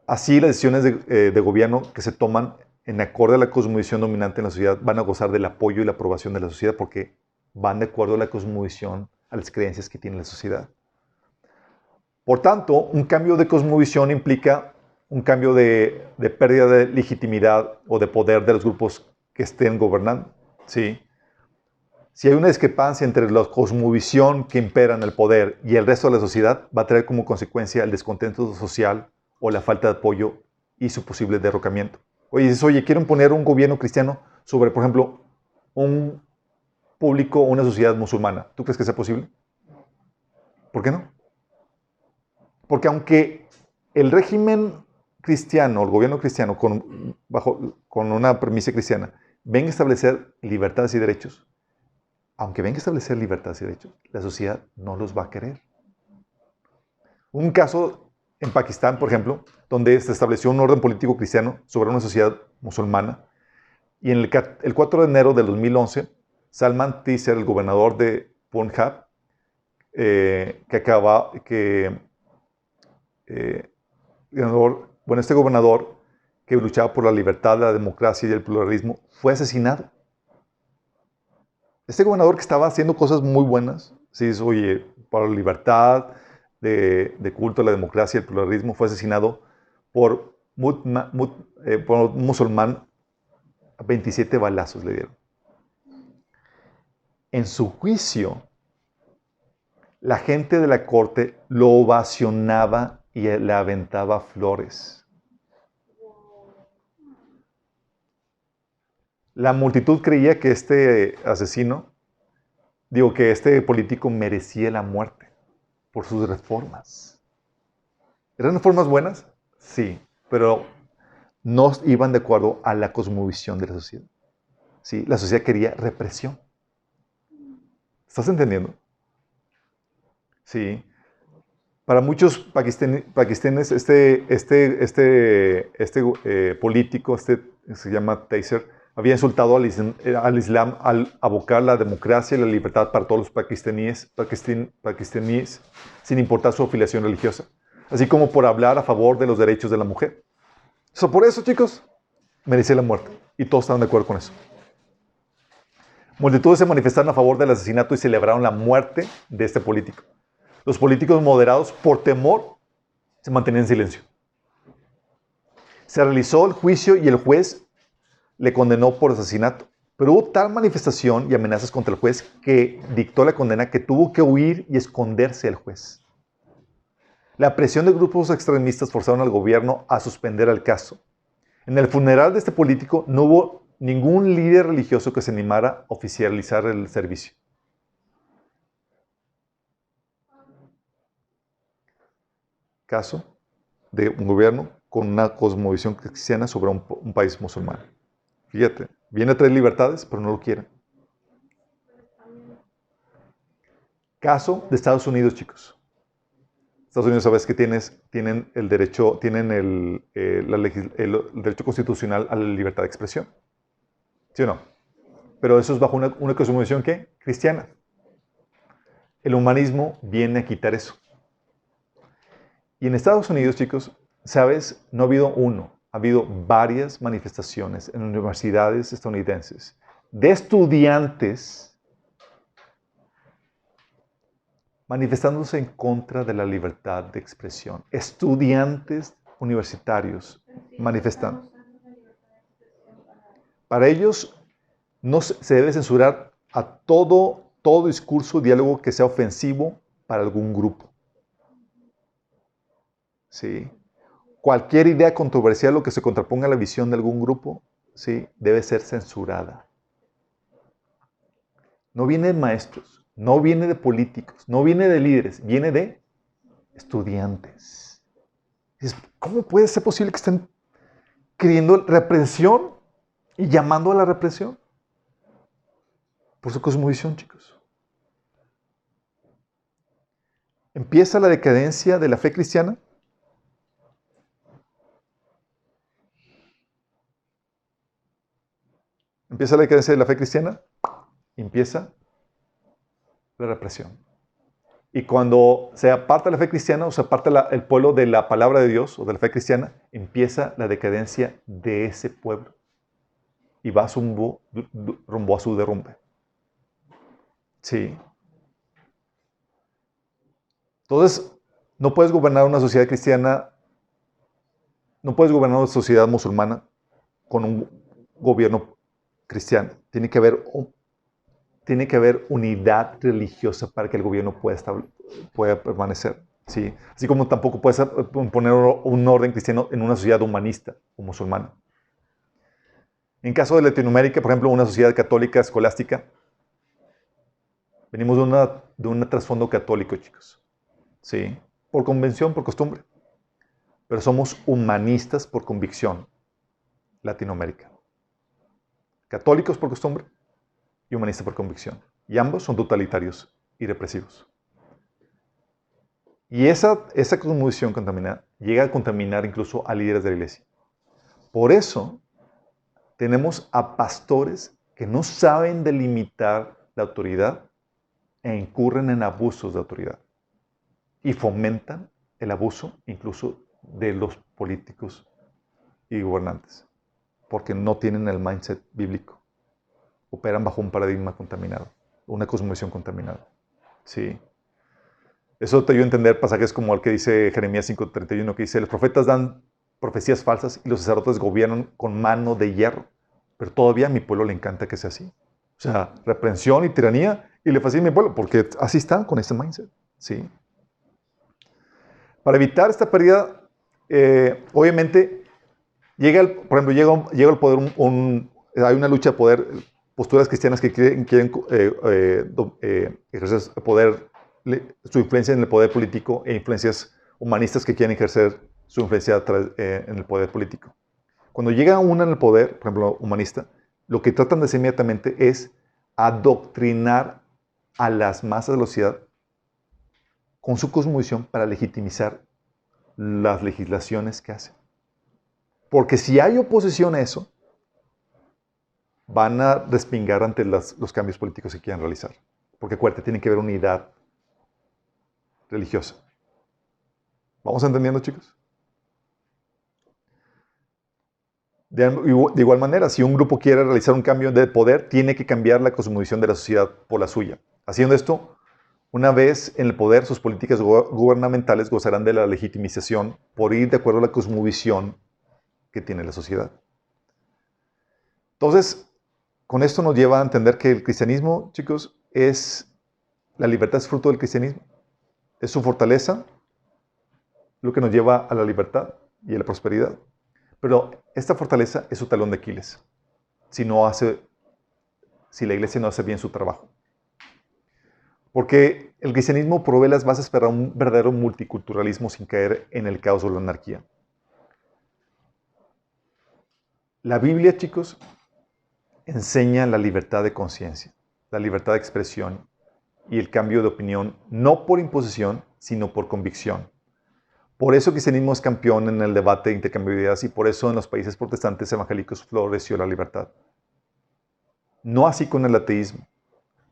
Así las decisiones de gobierno que se toman en acorde a la cosmovisión dominante en la sociedad van a gozar del apoyo y la aprobación de la sociedad porque van de acuerdo a la cosmovisión, a las creencias que tiene la sociedad. Por tanto, un cambio de cosmovisión implica un cambio de pérdida de legitimidad o de poder de los grupos que estén gobernando. ¿Sí? Si hay una discrepancia entre la cosmovisión que impera en el poder y el resto de la sociedad, va a traer como consecuencia el descontento social o la falta de apoyo y su posible derrocamiento. Oye, dices, oye, quiero imponer un gobierno cristiano sobre, por ejemplo, un público o una sociedad musulmana. ¿Tú crees que sea posible? ¿Por qué no? Porque aunque el régimen cristiano, el gobierno cristiano, con una premisa cristiana, venga a establecer libertades y derechos, aunque venga a establecer libertades y derechos, la sociedad no los va a querer. Un caso en Pakistán, por ejemplo, donde se estableció un orden político cristiano sobre una sociedad musulmana, y en el 4 de enero del 2011, Salman Taseer, el gobernador de Punjab, este gobernador que luchaba por la libertad, la democracia y el pluralismo, fue asesinado. Este gobernador que estaba haciendo cosas muy buenas, sí, oye, para la libertad, de culto a la democracia y el pluralismo, fue asesinado por, por un musulmán. 27 balazos le dieron. En su juicio, la gente de la corte lo ovacionaba y le aventaba flores. La multitud creía que este asesino, que este político merecía la muerte por sus reformas. ¿Eran reformas buenas? Sí, pero no iban de acuerdo a la cosmovisión de la sociedad. Sí, la sociedad quería represión. ¿Estás entendiendo? Sí. Para muchos pakistaníes, político, se llama Taseer, había insultado al Islam al abocar la democracia y la libertad para todos los pakistaníes sin importar su afiliación religiosa, así como por hablar a favor de los derechos de la mujer. Por eso, chicos, merecía la muerte. Y todos estaban de acuerdo con eso. Multitudes se manifestaron a favor del asesinato y celebraron la muerte de este político. Los políticos moderados, por temor, se mantenían en silencio. Se realizó el juicio y el juez le condenó por asesinato. Pero hubo tal manifestación y amenazas contra el juez que dictó la condena que tuvo que huir y esconderse el juez. La presión de grupos extremistas forzaron al gobierno a suspender el caso. En el funeral de este político no hubo ningún líder religioso que se animara a oficializar el servicio. Caso de un gobierno con una cosmovisión cristiana sobre un país musulmán. Fíjate, viene a traer libertades, pero no lo quieren. Caso de Estados Unidos, chicos. Estados Unidos, sabes que tienen el derecho, tienen el derecho constitucional a la libertad de expresión. ¿Sí o no? Pero eso es bajo una cosmovisión, ¿qué? Cristiana. El humanismo viene a quitar eso. Y en Estados Unidos, chicos, ¿sabes? No ha habido uno, ha habido varias manifestaciones en universidades estadounidenses de estudiantes manifestándose en contra de la libertad de expresión. Estudiantes universitarios manifestando. Para ellos no se debe censurar a todo discurso, diálogo que sea ofensivo para algún grupo. ¿Sí? Cualquier idea controversial o que se contraponga a la visión de algún grupo, ¿sí? Debe ser censurada. No viene de maestros, no viene de políticos, no viene de líderes, viene de estudiantes. ¿Cómo puede ser posible que estén queriendo represión y llamando a la represión? Por su cosmovisión, chicos. Empieza la decadencia de la fe cristiana. Empieza la decadencia de la fe cristiana. Empieza la represión. Y cuando se aparta la fe cristiana o se aparta el pueblo de la palabra de Dios o de la fe cristiana, empieza la decadencia de ese pueblo. Y va rumbo a su derrumbe. Sí. Entonces, no puedes gobernar una sociedad cristiana, no puedes gobernar una sociedad musulmana con un gobierno cristiano. Tiene que haber unidad religiosa para que el gobierno pueda permanecer. ¿Sí? Así como tampoco puedes poner un orden cristiano en una sociedad humanista o musulmana. En caso de Latinoamérica, por ejemplo, una sociedad católica escolástica, venimos de un trasfondo católico, chicos. ¿sí? Por convención, por costumbre. Pero somos humanistas por convicción, Latinoamérica. Católicos por costumbre y humanistas por convicción. Y ambos son totalitarios y represivos. Y esa cosmovisión llega a contaminar incluso a líderes de la iglesia. Por eso tenemos a pastores que no saben delimitar la autoridad e incurren en abusos de autoridad. Y fomentan el abuso incluso de los políticos y gobernantes. Porque no tienen el mindset bíblico. Operan bajo un paradigma contaminado. Una cosmovisión contaminada. Sí. Eso te ayuda a entender pasajes como el que dice Jeremías 5:31, que dice, los profetas dan profecías falsas y los sacerdotes gobiernan con mano de hierro. Pero todavía a mi pueblo le encanta que sea así. O sea, reprensión y tiranía y le fascina a mi pueblo, porque así están con ese mindset. ¿Sí? Para evitar esta pérdida, obviamente, por ejemplo, llega al poder hay una lucha de poder, posturas cristianas que quieren ejercer poder, su influencia en el poder político e influencias humanistas que quieren ejercer su influencia en el poder político. Cuando llega una en el poder, por ejemplo, humanista, lo que tratan de hacer inmediatamente es adoctrinar a las masas de la sociedad con su cosmovisión para legitimizar las legislaciones que hacen. Porque si hay oposición a eso, van a respingar ante los cambios políticos que quieran realizar. Porque acuérdate, tiene que haber unidad religiosa. ¿Vamos entendiendo, chicos? De igual manera, si un grupo quiere realizar un cambio de poder, tiene que cambiar la cosmovisión de la sociedad por la suya. Haciendo esto, una vez en el poder, sus políticas gubernamentales gozarán de la legitimización por ir de acuerdo a la cosmovisión que tiene la sociedad. Entonces, con esto nos lleva a entender que el cristianismo, chicos, la libertad es fruto del cristianismo. Es su fortaleza lo que nos lleva a la libertad y a la prosperidad. Pero esta fortaleza es su talón de Aquiles, si la iglesia no hace bien su trabajo. Porque el cristianismo provee las bases para un verdadero multiculturalismo sin caer en el caos o la anarquía. La Biblia, chicos, enseña la libertad de conciencia, la libertad de expresión y el cambio de opinión, no por imposición, sino por convicción. Por eso el cristianismo es campeón en el debate de intercambio de ideas y por eso en los países protestantes evangélicos floreció la libertad. No así con el ateísmo,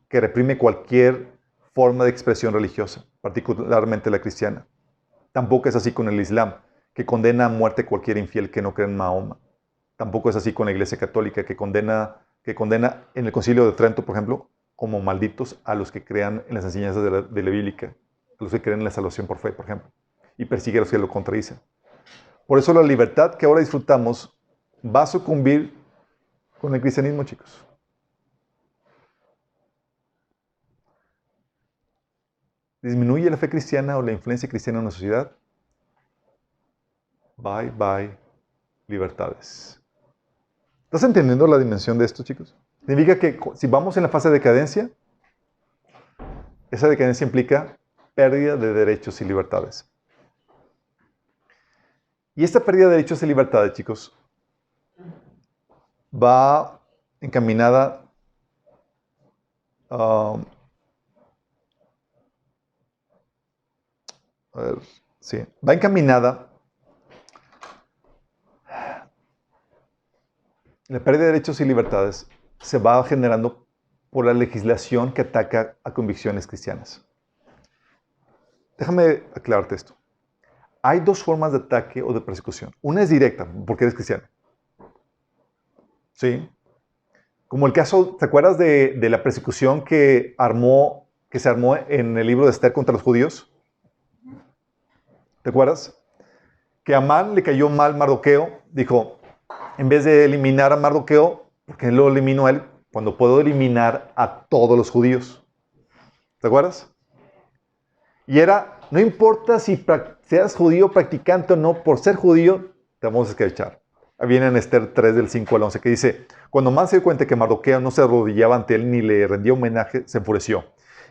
que reprime cualquier forma de expresión religiosa, particularmente la cristiana. Tampoco es así con el Islam, que condena a muerte cualquier infiel que no cree en Mahoma. Tampoco es así con la Iglesia Católica, que condena en el Concilio de Trento, por ejemplo, como malditos a los que crean en las enseñanzas de la bíblica, a los que creen en la salvación por fe, por ejemplo, y persigue a los que lo contradicen. Por eso la libertad que ahora disfrutamos va a sucumbir con el cristianismo, chicos. ¿Disminuye la fe cristiana o la influencia cristiana en la sociedad? Bye, bye, libertades. ¿Estás entendiendo la dimensión de esto, chicos? Significa que si vamos en la fase de decadencia, esa decadencia implica pérdida de derechos y libertades. Y esta pérdida de derechos y libertades, chicos, va encaminada va encaminada la pérdida de derechos y libertades se va generando por la legislación que ataca a convicciones cristianas. Déjame aclararte esto. Hay dos formas de ataque o de persecución. Una es directa, porque eres cristiano. ¿Sí? Como el caso, ¿te acuerdas de la persecución que se armó en el libro de Esther contra los judíos? ¿Te acuerdas? Que a Amán le cayó mal Mardoqueo. Dijo, en vez de eliminar a Mardoqueo, ¿por qué lo eliminó a él? Cuando puedo eliminar a todos los judíos. ¿Te acuerdas? Y era, no importa si seas judío practicante o no, por ser judío, te vamos a escabechar. Viene en Esther 3 del 5 al 11 que dice, cuando Amán se dio cuenta que Mardoqueo no se arrodillaba ante él ni le rendía homenaje, se enfureció.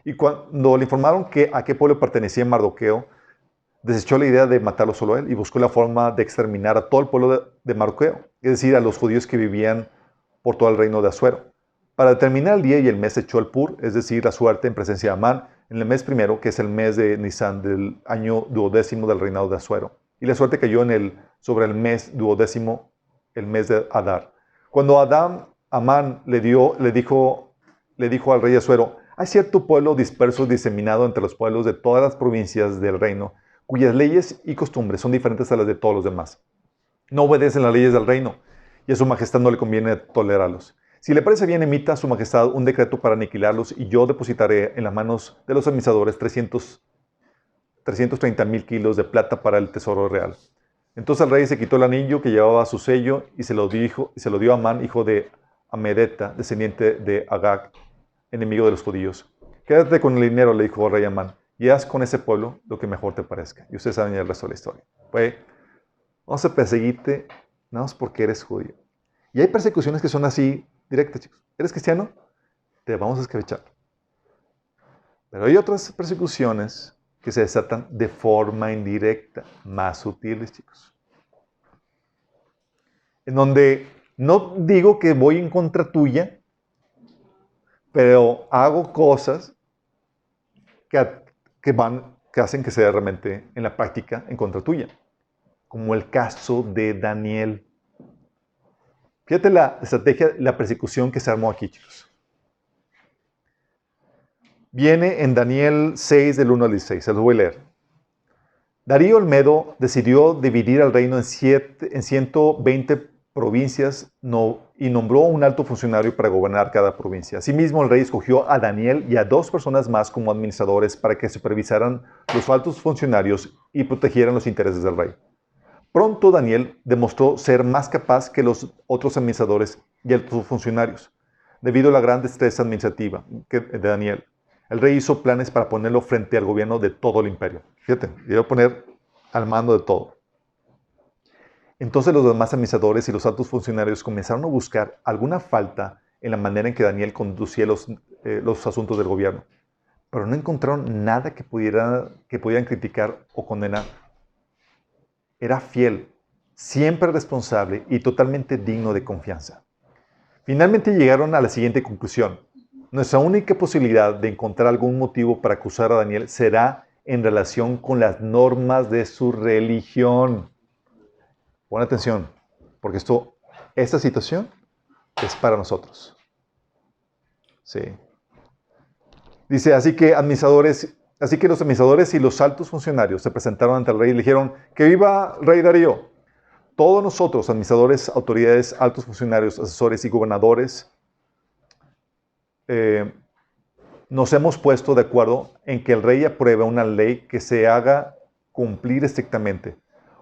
Y cuando le informaron a qué pueblo pertenecía Mardoqueo, desechó la idea de matarlo solo a él y buscó la forma de exterminar a todo el pueblo de Mardoqueo, es decir, a los judíos que vivían por todo el reino de Asuero. Para determinar el día y el mes echó el pur, es decir, la suerte en presencia de Amán, en el mes primero, que es el mes de Nisan del año duodécimo del reinado de Asuero. Y la suerte cayó sobre el mes duodécimo, el mes de Adar. Cuando Amán le dijo al rey Asuero: hay cierto pueblo disperso y diseminado entre los pueblos de todas las provincias del reino, cuyas leyes y costumbres son diferentes a las de todos los demás. No obedecen las leyes del reino, y a su majestad no le conviene tolerarlos. Si le parece bien, emita a su majestad un decreto para aniquilarlos, y yo depositaré en las manos de los administradores 330,000 kilos de plata para el tesoro real. Entonces el rey se quitó el anillo que llevaba su sello y se lo dio a Amán, hijo de Amedeta, descendiente de Agag, enemigo de los judíos. Quédate con el dinero, le dijo el rey Amán, y haz con ese pueblo lo que mejor te parezca. Y ustedes saben el resto de la historia. Vamos a perseguirte nada más porque eres judío. Y hay persecuciones que son así directas, chicos. ¿Eres cristiano? Te vamos a escabechar. Pero hay otras persecuciones que se desatan de forma indirecta, más sutiles, chicos. En donde no digo que voy en contra tuya, pero hago cosas que hacen que sea realmente en la práctica en contra tuya. Como el caso de Daniel. Fíjate la estrategia, la persecución que se armó aquí, chicos. Viene en Daniel 6, del 1 al 16. Se los voy a leer. Darío el Medo decidió dividir el reino en 120 provincias y nombró un alto funcionario para gobernar cada provincia. Asimismo, el rey escogió a Daniel y a 2 personas más como administradores para que supervisaran los altos funcionarios y protegieran los intereses del rey. Pronto Daniel demostró ser más capaz que los otros administradores y altos funcionarios, debido a la gran destreza administrativa de Daniel. El rey hizo planes para ponerlo frente al gobierno de todo el imperio. Fíjate, le iba a poner al mando de todo. Entonces los demás administradores y los altos funcionarios comenzaron a buscar alguna falta en la manera en que Daniel conducía los asuntos del gobierno, pero no encontraron nada que pudieran criticar o condenar. Era fiel, siempre responsable y totalmente digno de confianza. Finalmente llegaron a la siguiente conclusión. Nuestra única posibilidad de encontrar algún motivo para acusar a Daniel será en relación con las normas de su religión. Pon atención, porque esta situación es para nosotros. Sí. Dice, así que los administradores y los altos funcionarios se presentaron ante el rey y le dijeron: ¡que viva rey Darío! Todos nosotros, administradores, autoridades, altos funcionarios, asesores y gobernadores, nos hemos puesto de acuerdo en que el rey apruebe una ley que se haga cumplir estrictamente.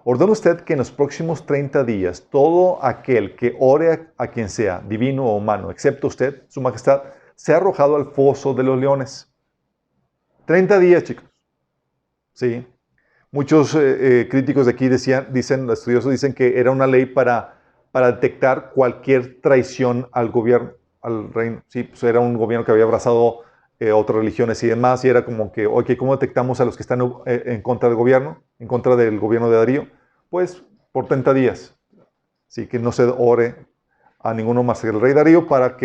Ordena usted que en los próximos 30 días todo aquel que ore a quien sea, divino o humano, excepto usted, su majestad, sea arrojado al foso de los leones. 30 días, chicos. Sí. Muchos críticos de aquí los estudiosos dicen que era una ley para detectar cualquier traición al gobierno, al reino. Sí, pues era un gobierno que había abrazado otras religiones y demás, y era como que, ok, ¿cómo detectamos a los que están en contra del gobierno de Darío? Pues por 30 días. Sí, que no se ore a ninguno más que el rey Darío para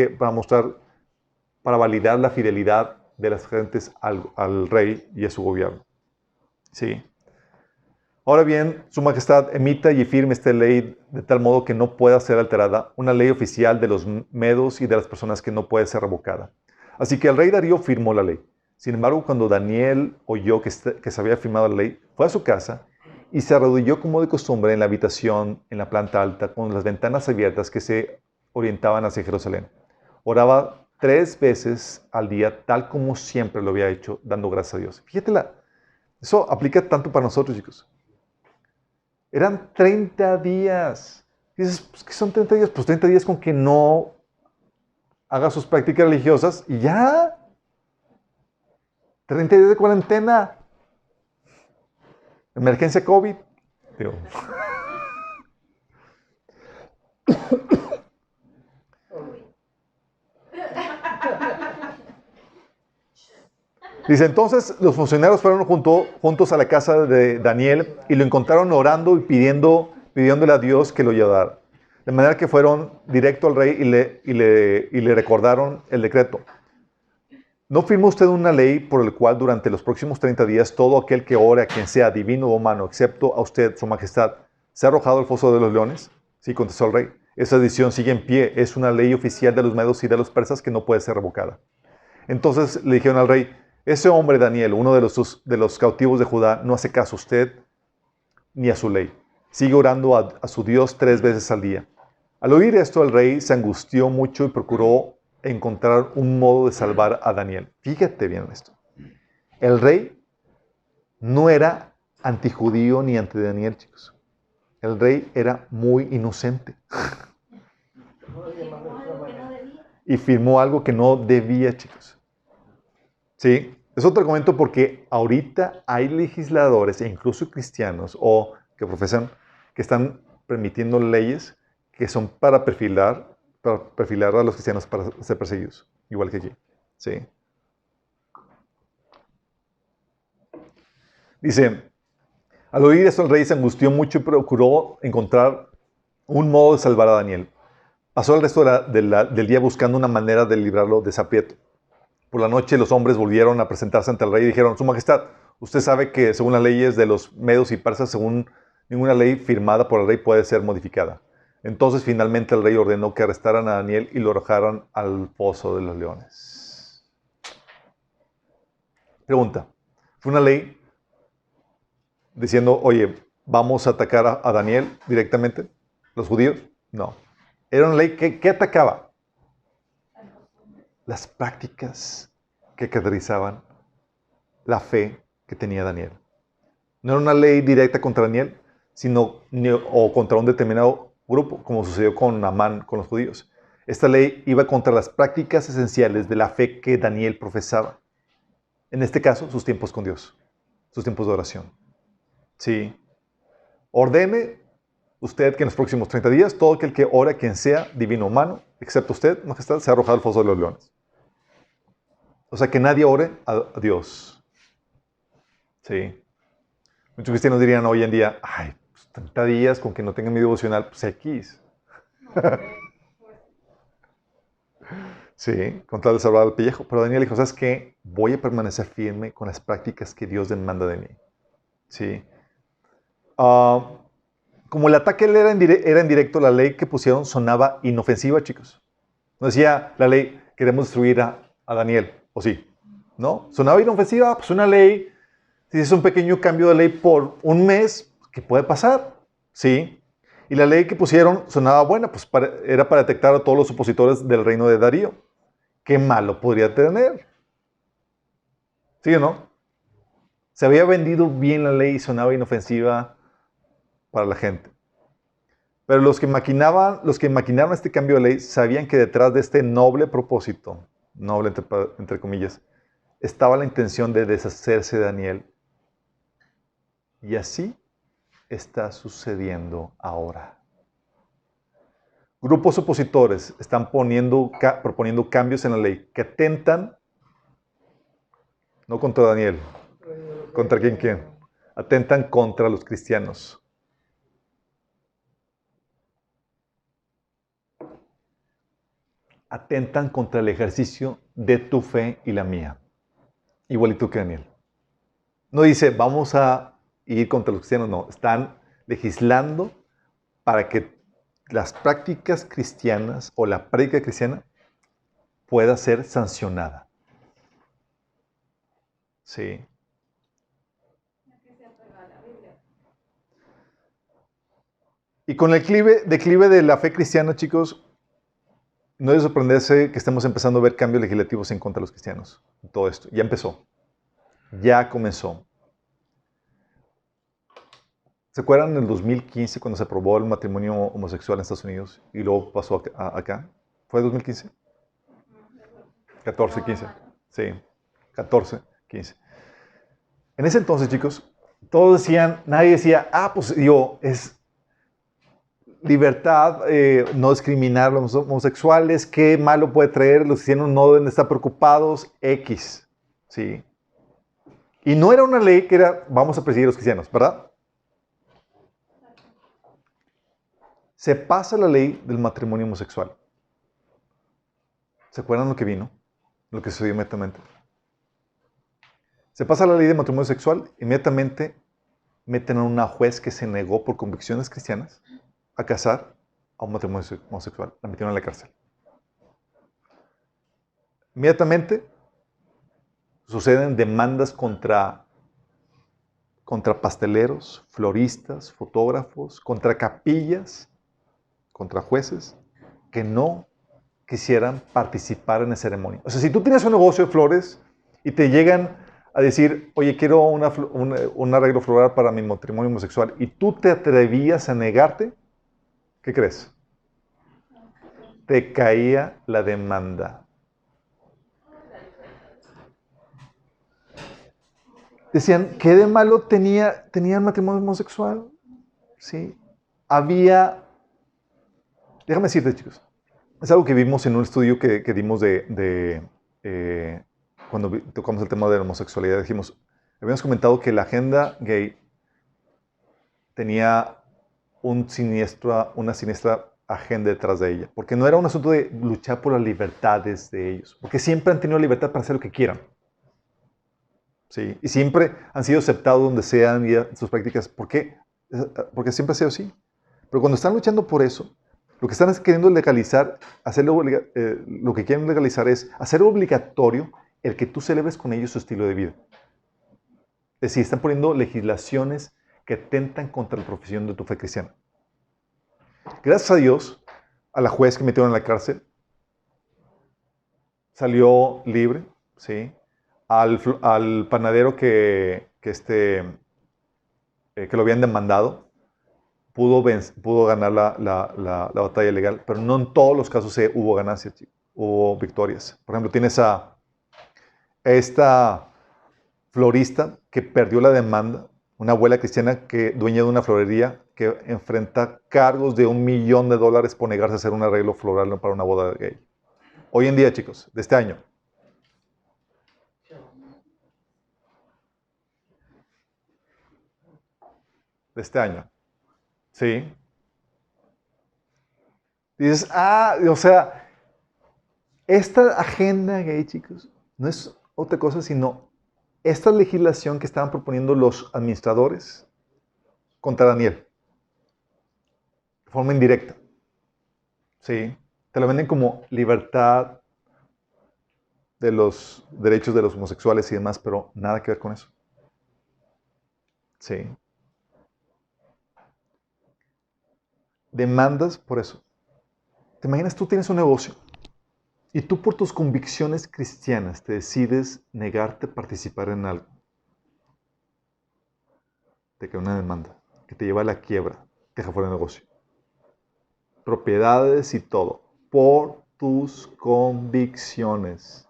validar la fidelidad de las gentes al rey y a su gobierno. Sí. Ahora bien, su majestad emita y firme esta ley de tal modo que no pueda ser alterada, una ley oficial de los medos y de las personas que no puede ser revocada. Así que el rey Darío firmó la ley. Sin embargo, cuando Daniel oyó que se había firmado la ley, fue a su casa y se arrodilló como de costumbre en la habitación, en la planta alta, con las ventanas abiertas que se orientaban hacia Jerusalén. Oraba 3 veces al día, tal como siempre lo había hecho, dando gracias a Dios. Fíjate, eso aplica tanto para nosotros, chicos. Eran 30 días. Dices, pues, ¿qué son 30 días? Pues 30 días con que no haga sus prácticas religiosas y ya. 30 días de cuarentena. Emergencia COVID. Digo. Dice, entonces los funcionarios fueron juntos a la casa de Daniel y lo encontraron orando y pidiéndole a Dios que lo ayudara. De manera que fueron directo al rey y le recordaron el decreto. ¿No firmó usted una ley por la cual durante los próximos 30 días todo aquel que ore a quien sea divino o humano, excepto a usted, su majestad, sea arrojado al foso de los leones? Sí, contestó el rey. Esa decisión sigue en pie. Es una ley oficial de los medos y de los persas que no puede ser revocada. Entonces le dijeron al rey, ese hombre Daniel, uno de los cautivos de Judá, no hace caso a usted ni a su ley. Sigue orando a su Dios 3 veces al día. Al oír esto, el rey se angustió mucho y procuró encontrar un modo de salvar a Daniel. Fíjate bien esto. El rey no era antijudío ni anti Daniel, chicos. El rey era muy inocente. Y firmó algo que no debía, chicos. ¿Sí? Es otro argumento porque ahorita hay legisladores e incluso cristianos o que profesan que están permitiendo leyes que son para perfilar a los cristianos para ser perseguidos, igual que aquí. ¿Sí? Dice, al oír esto el rey se angustió mucho y procuró encontrar un modo de salvar a Daniel. Pasó el resto del día buscando una manera de librarlo de ese aprieto. Por la noche los hombres volvieron a presentarse ante el rey y dijeron, Su Majestad, usted sabe que según las leyes de los medos y persas, según ninguna ley firmada por el rey puede ser modificada. Entonces finalmente el rey ordenó que arrestaran a Daniel y lo arrojaran al foso de los leones. Pregunta, ¿fue una ley diciendo, oye, vamos a atacar a Daniel directamente, los judíos? No. Era una ley que atacaba las prácticas que caracterizaban la fe que tenía Daniel. No era una ley directa contra Daniel, sino o contra un determinado grupo, como sucedió con Amán, con los judíos. Esta ley iba contra las prácticas esenciales de la fe que Daniel profesaba. En este caso, sus tiempos con Dios, sus tiempos de oración. Sí. Ordene usted que en los próximos 30 días, todo aquel que ore, quien sea, divino o humano, excepto usted, majestad, sea arrojado al foso de los leones. O sea, que nadie ore a Dios. Sí. Muchos cristianos dirían hoy en día, ay, pues 30 días con que no tengan mi devocional, pues X. Sí, con tal de salvar al pellejo. Pero Daniel dijo, ¿sabes qué? Voy a permanecer firme con las prácticas que Dios demanda de mí. Sí. Como el ataque era en directo, la ley que pusieron sonaba inofensiva, chicos. No decía la ley, queremos destruir a Daniel, ¿o sí? ¿No? Sonaba inofensiva, pues una ley, si es un pequeño cambio de ley por un mes, ¿qué puede pasar? Sí. Y la ley que pusieron sonaba buena, pues era para detectar a todos los opositores del reino de Darío. ¿Qué malo podría tener? ¿Sí o no? Se había vendido bien la ley y sonaba inofensiva para la gente. Pero los que maquinaron este cambio de ley sabían que detrás de este noble propósito, noble entre comillas, estaba la intención de deshacerse de Daniel. Y así está sucediendo ahora. Grupos opositores están proponiendo cambios en la ley que atentan, no contra Daniel, ¿contra quién? Atentan contra los cristianos. Atentan contra el ejercicio de tu fe y la mía. Igualito que Daniel. No dice, vamos a ir contra los cristianos, no. Están legislando para que las prácticas cristianas o la práctica cristiana pueda ser sancionada. Sí. Y con el declive de la fe cristiana, chicos, no es de sorprenderse que estemos empezando a ver cambios legislativos en contra de los cristianos. Todo esto. Ya empezó. Ya comenzó. ¿Se acuerdan en el 2015 cuando se aprobó el matrimonio homosexual en Estados Unidos y luego pasó acá? ¿Fue 2015? 14, 15. Sí, 14, 15. En ese entonces, chicos, todos decían, nadie decía, pues digo, es libertad, no discriminar a los homosexuales, qué malo puede traer, los cristianos no deben estar preocupados, X. Sí. Y no era una ley que era, vamos a perseguir a los cristianos, ¿verdad? Se pasa la ley del matrimonio homosexual. ¿Se acuerdan lo que vino? Lo que sucedió inmediatamente. Se pasa la ley de matrimonio sexual, inmediatamente meten a una juez que se negó por convicciones cristianas a casar a un matrimonio homosexual. La metieron en la cárcel. Inmediatamente suceden demandas contra pasteleros, floristas, fotógrafos, contra capillas, contra jueces que no quisieran participar en la ceremonia. O sea, si tú tienes un negocio de flores y te llegan a decir, oye, quiero un arreglo floral para mi matrimonio homosexual, y tú te atrevías a negarte, ¿qué crees? Te caía la demanda. Decían, ¿qué de malo tenía el matrimonio homosexual? Sí. Déjame decirte, chicos, es algo que vimos en un estudio que dimos cuando tocamos el tema de la homosexualidad. Habíamos comentado que la agenda gay tenía una siniestra agenda detrás de ella, porque no era un asunto de luchar por las libertades de ellos, porque siempre han tenido libertad para hacer lo que quieran. Sí, y siempre han sido aceptados donde sean y sus prácticas. ¿Por qué? Porque siempre ha sido así. Pero cuando están luchando por eso, lo que están queriendo legalizar, lo que quieren legalizar es hacer obligatorio el que tú celebres con ellos su estilo de vida. Es decir, están poniendo legislaciones que atentan contra la profesión de tu fe cristiana. Gracias a Dios, a la juez que metieron en la cárcel, salió libre, ¿sí? Al panadero que lo habían demandado, pudo ganar la batalla legal, pero no en todos los casos hubo ganancias, hubo victorias. Por ejemplo, tienes a esta florista que perdió la demanda, una abuela cristiana dueña de una florería que enfrenta cargos de $1 millón por negarse a hacer un arreglo floral para una boda gay. Hoy en día, chicos, de este año. ¿Sí? Dices, o sea, esta agenda gay, chicos, no es otra cosa sino esta legislación que estaban proponiendo los administradores contra Daniel, de forma indirecta. ¿Sí? Te lo venden como libertad de los derechos de los homosexuales y demás, pero nada que ver con eso. ¿Sí? Demandas por eso. ¿Te imaginas? Tú tienes un negocio y tú por tus convicciones cristianas te decides negarte a participar en algo. Te cae una demanda que te lleva a la quiebra, te deja fuera del negocio. Propiedades y todo, por tus convicciones.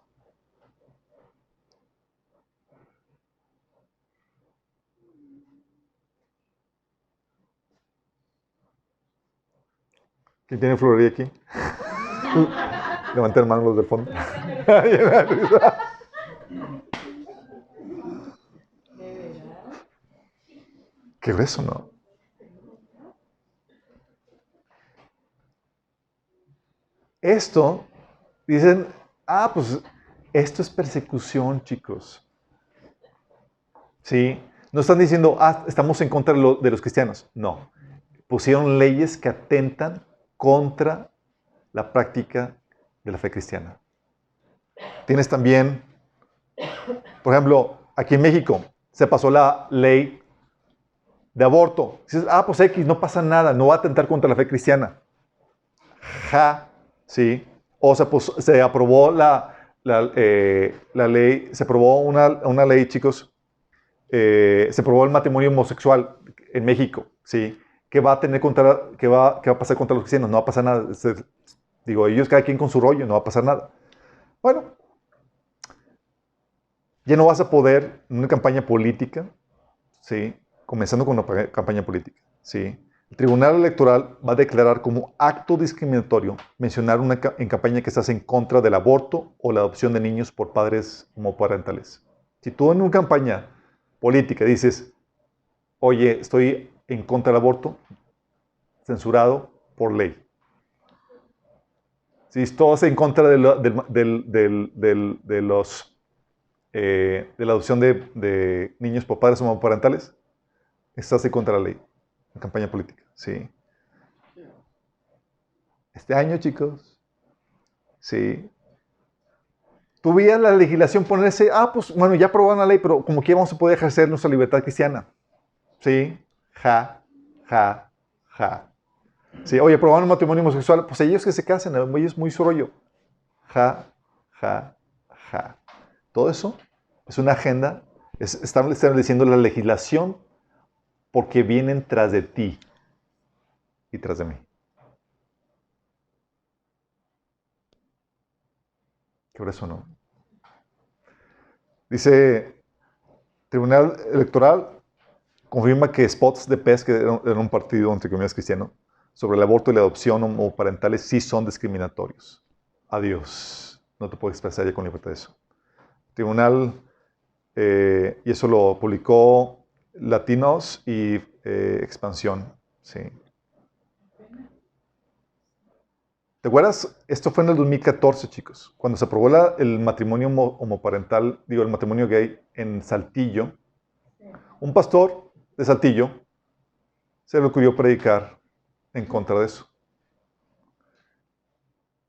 ¿Quién tiene florería aquí? Levanten manos los del fondo. Qué grueso, ¿no? Esto, dicen, pues esto es persecución, chicos. ¿Sí? No están diciendo, estamos en contra de los cristianos. No. Pusieron leyes que atentan contra la práctica de la fe cristiana. Tienes también, por ejemplo, aquí en México se pasó la ley de aborto. Dices, pues X, no pasa nada, no va a atentar contra la fe cristiana. Sí. O sea, pues se aprobó la ley, se aprobó una ley, chicos, se aprobó el matrimonio homosexual en México, ¿sí? ¿Qué va a pasar contra los cristianos? No va a pasar nada. Ellos cada quien con su rollo, no va a pasar nada. Bueno, ya no vas a poder en una campaña política, ¿sí? Comenzando con una campaña política, ¿sí? El Tribunal Electoral va a declarar como acto discriminatorio mencionar en campaña que estás en contra del aborto o la adopción de niños por padres homoparentales. Si tú en una campaña política. Dices, oye, estoy en contra del aborto, censurado por ley. Si estás en contra de los, de la adopción de niños por padres homoparentales, estás en contra de la ley, en campaña política. Sí. Este año, chicos, sí. Tú veías la legislación ponerse, pues bueno, ya aprobaron la ley, pero como que vamos a poder ejercer nuestra libertad cristiana. Sí, ja, ja, ja. Sí, oye, aprobaron un matrimonio homosexual, pues ellos que se casen, ellos muy su rollo. Ja, ja, ja. Todo eso es una agenda, están estableciendo la legislación porque vienen tras de ti y tras de mí. ¿Qué por eso no? Dice, Tribunal Electoral confirma que spots de PES, que era un partido entre comillas cristiano, sobre el aborto y la adopción homoparentales sí son discriminatorios. Adiós. No te puedes expresar ya con libertad de eso. Tribunal, y eso lo publicó Latinos y Expansión. Sí. ¿Te acuerdas? Esto fue en el 2014, chicos, cuando se aprobó el matrimonio homoparental, el matrimonio gay en Saltillo. Un pastor de Saltillo se le ocurrió predicar en contra de eso.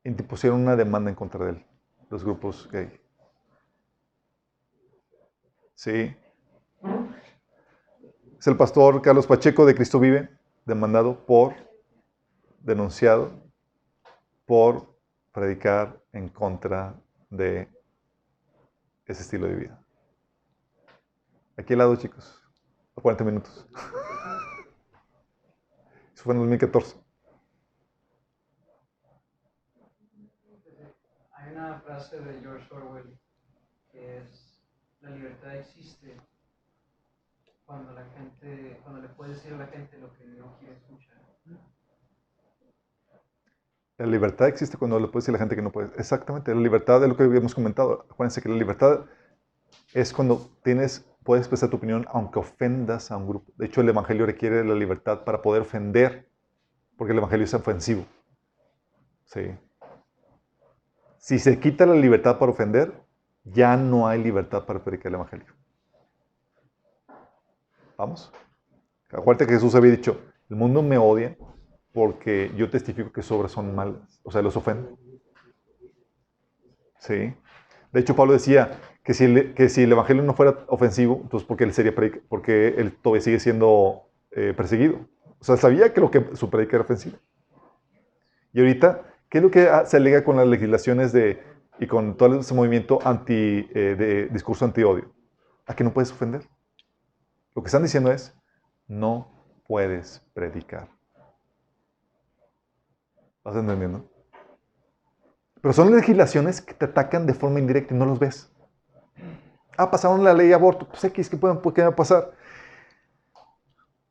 Y pusieron una demanda en contra de él, los grupos gay. Sí. Es el pastor Carlos Pacheco de Cristo Vive, denunciado por predicar en contra de ese estilo de vida. Aquí al lado, chicos, a 40 minutos. Eso fue en 2014. Hay una frase de George Orwell que es: la libertad existe cuando le puedes decir a la gente lo que no quiere escuchar. La libertad existe cuando le puedes decir a la gente que no puede. Exactamente, la libertad es lo que habíamos comentado. Acuérdense que la libertad es cuando puedes expresar tu opinión aunque ofendas a un grupo. De hecho, el Evangelio requiere la libertad para poder ofender, porque el Evangelio es ofensivo. Sí. Si se quita la libertad para ofender, ya no hay libertad para predicar el Evangelio. ¿Vamos? Acuérdate que Jesús había dicho, el mundo me odia porque yo testifico que sus obras son malas. O sea, los ofendo. Sí. De hecho, Pablo decía que si el Evangelio no fuera ofensivo, entonces porque él todavía sigue siendo perseguido. O sea, sabía que su predica era ofensiva. Y ahorita, ¿qué es lo que se alega con las legislaciones y con todo ese movimiento de discurso anti-odio? A que no puedes ofender. Lo que están diciendo es, no puedes predicar. ¿Vas entendiendo? Pero son legislaciones que te atacan de forma indirecta y no los ves. Pasaron la ley de aborto. Pues X, ¿qué va a pasar?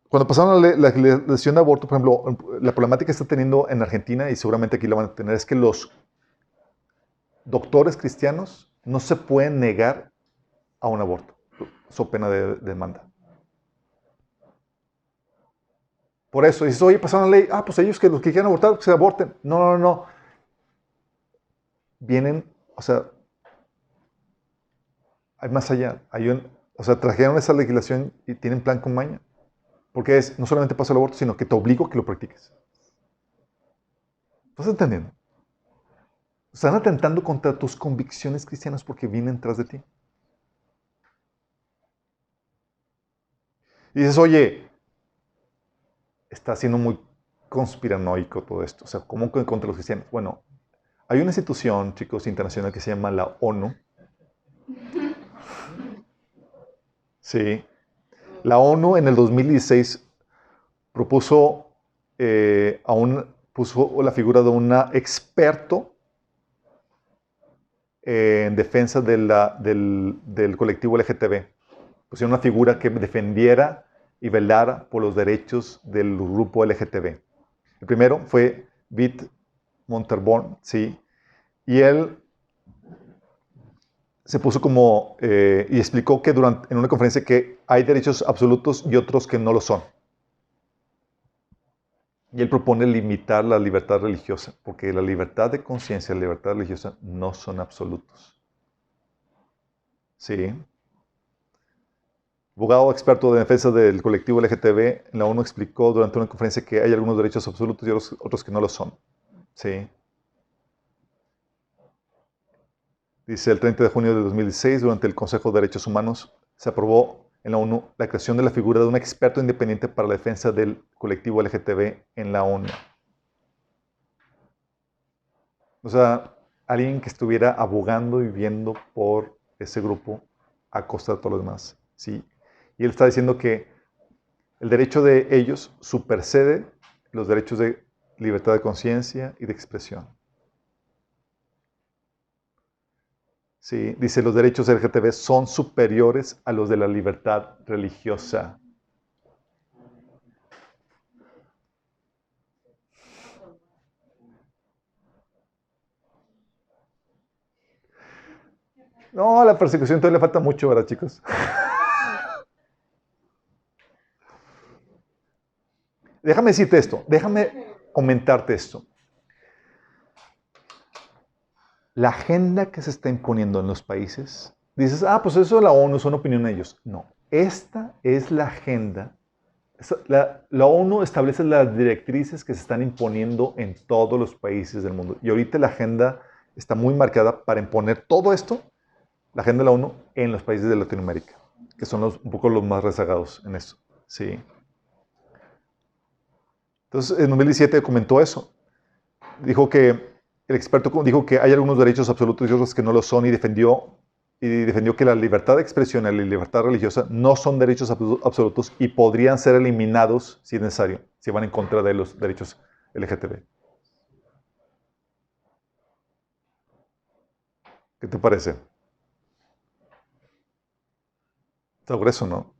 Cuando pasaron la legislación de aborto, por ejemplo, la problemática que está teniendo en Argentina, y seguramente aquí la van a tener, es que los doctores cristianos no se pueden negar a un aborto, so pena de demanda. Por eso, dices, oye, pasaron la ley, pues ellos los que quieran abortar, que se aborten. No. Vienen, o sea, hay más allá. Trajeron esa legislación y tienen plan con maña. Porque no solamente pasa el aborto, sino que te obligo a que lo practiques. ¿Estás entendiendo? Están atentando contra tus convicciones cristianas porque vienen tras de ti. Y dices, oye, está siendo muy conspiranoico todo esto. O sea, ¿cómo que contra los cristianos? Bueno, hay una institución, chicos, internacional que se llama la ONU. Sí. La ONU en el 2016 puso la figura de un experto en defensa del colectivo LGTB. Pusieron una figura que defendiera y velara por los derechos del grupo LGTB. El primero fue Vitt Monterborn, sí, y él se puso como, y explicó que en una conferencia que hay derechos absolutos y otros que no lo son. Y él propone limitar la libertad religiosa, porque la libertad de conciencia y la libertad religiosa no son absolutos. Sí. Abogado experto de defensa del colectivo LGTB en la ONU explicó durante una conferencia que hay algunos derechos absolutos y otros que no lo son. Sí. Dice, el 30 de junio de 2016, durante el Consejo de Derechos Humanos, se aprobó en la ONU la creación de la figura de un experto independiente para la defensa del colectivo LGTB en la ONU. O sea, alguien que estuviera abogando y viendo por ese grupo a costa de todos los demás. Sí. Y él está diciendo que el derecho de ellos supersede los derechos de libertad de conciencia y de expresión. Sí, dice, los derechos LGTB son superiores a los de la libertad religiosa. No, a la persecución todavía le falta mucho, ¿verdad, chicos? Déjame decirte esto, déjame comentarte esto. La agenda que se está imponiendo en los países, dices, pues eso de la ONU son opinión de ellos. No, esta es la agenda. La ONU establece las directrices que se están imponiendo en todos los países del mundo. Y ahorita la agenda está muy marcada para imponer todo esto, la agenda de la ONU, en los países de Latinoamérica, que son un poco los más rezagados en eso. Sí. Entonces, en 2017 comentó eso. Dijo que el experto dijo que hay algunos derechos absolutos y otros que no lo son y defendió que la libertad de expresión y la libertad religiosa no son derechos absolutos y podrían ser eliminados si es necesario, si van en contra de los derechos LGTB. ¿Qué te parece? Está grueso, ¿no?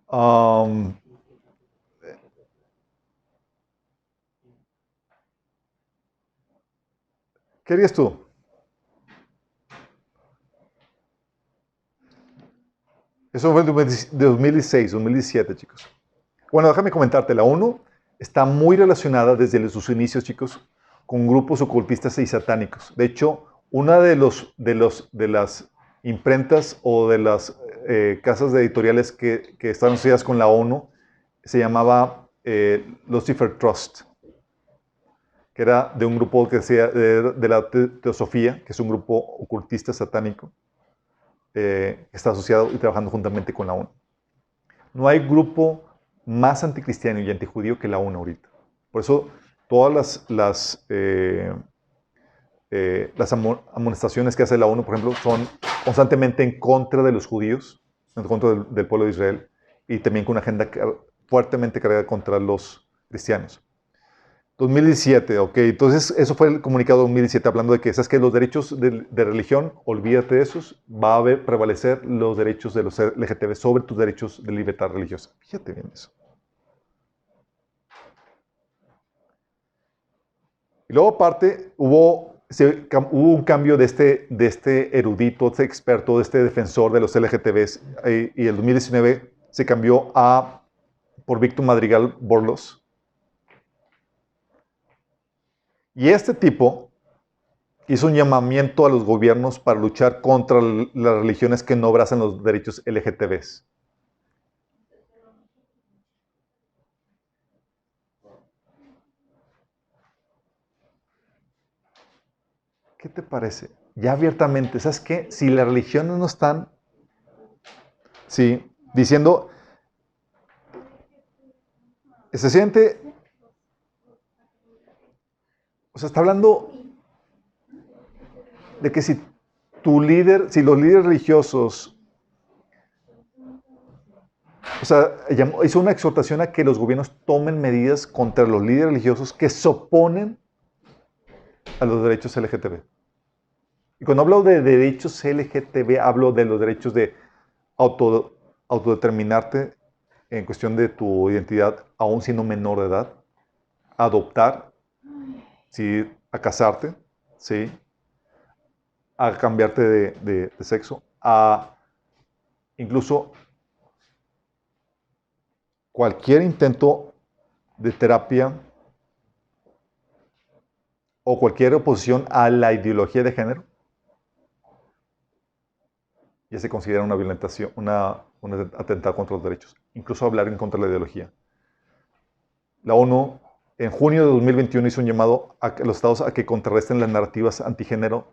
Um, ¿Qué harías tú? Eso fue de 2016, 2017, chicos. Bueno, déjame comentarte, la ONU está muy relacionada desde sus inicios, chicos, con grupos ocultistas y satánicos. De hecho, una de las imprentas o de las casas de editoriales que están asociadas con la ONU se llamaba Lucifer Trust, que era de un grupo que decía de la Teosofía, que es un grupo ocultista satánico, que está asociado y trabajando juntamente con la ONU. No hay grupo más anticristiano y antijudío que la ONU ahorita. Por eso todas las amonestaciones que hace la ONU, por ejemplo, son constantemente en contra de los judíos, en contra del pueblo de Israel, y también con una agenda fuertemente cargada contra los cristianos. 2017, ok, entonces eso fue el comunicado 2017 hablando de que, ¿sabes qué? Los derechos de religión, olvídate de esos, va a prevalecer los derechos de los LGTB sobre tus derechos de libertad religiosa. Fíjate bien eso. Y luego aparte hubo un cambio de este erudito, de este experto, de este defensor de los LGTBs, y el 2019 se cambió por Víctor Madrigal Borlos. Y este tipo hizo un llamamiento a los gobiernos para luchar contra las religiones que no abrazan los derechos LGTBs. ¿Qué te parece? Ya abiertamente, ¿sabes qué? Si las religiones no están, sí, diciendo, se siente, o sea, está hablando de que si los líderes religiosos, o sea, hizo una exhortación a que los gobiernos tomen medidas contra los líderes religiosos que se oponen a los derechos LGTB. Y cuando hablo de derechos LGTB, hablo de los derechos de autodeterminarte en cuestión de tu identidad, aún siendo menor de edad, adoptar, ¿sí? A casarte, ¿sí? A cambiarte de sexo, a incluso cualquier intento de terapia o cualquier oposición a la ideología de género, ya se considera una violentación, un atentado contra los derechos. Incluso hablar en contra de la ideología. La ONU en junio de 2021 hizo un llamado a los estados a que contrarresten las narrativas antigénero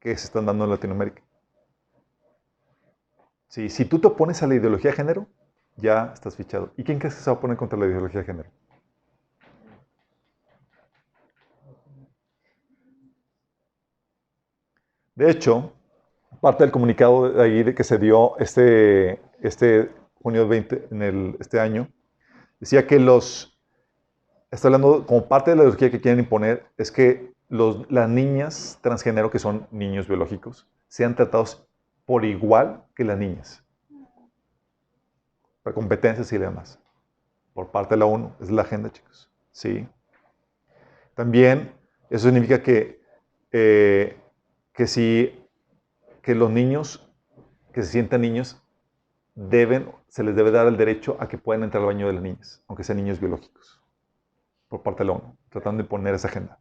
que se están dando en Latinoamérica. Sí, si tú te opones a la ideología de género, ya estás fichado. ¿Y quién crees que se va a poner contra la ideología de género? De hecho, parte del comunicado de ahí de que se dio este junio 20, este año, decía que está hablando como parte de la ideología que quieren imponer, es que las niñas transgénero, que son niños biológicos, sean tratados por igual que las niñas, para competencias y demás, por parte de la ONU. Es la agenda, chicos. Sí. También eso significa que los niños que se sientan niños se les debe dar el derecho a que puedan entrar al baño de las niñas, aunque sean niños biológicos, por parte de la ONU, tratando de imponer esa agenda.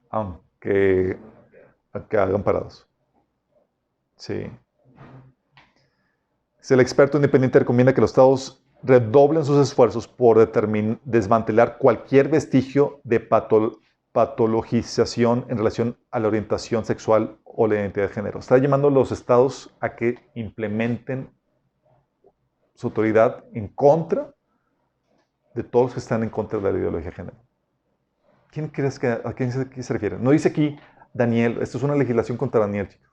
Aunque hagan parados. Sí. El experto independiente recomienda que los estados redoblen sus esfuerzos por desmantelar cualquier vestigio de patologización en relación a la orientación sexual o la identidad de género. Está llamando a los estados a que implementen su autoridad en contra de todos los que están en contra de la ideología de género. ¿A quién se refiere? No dice aquí Daniel, esto es una legislación contra Daniel, chicos.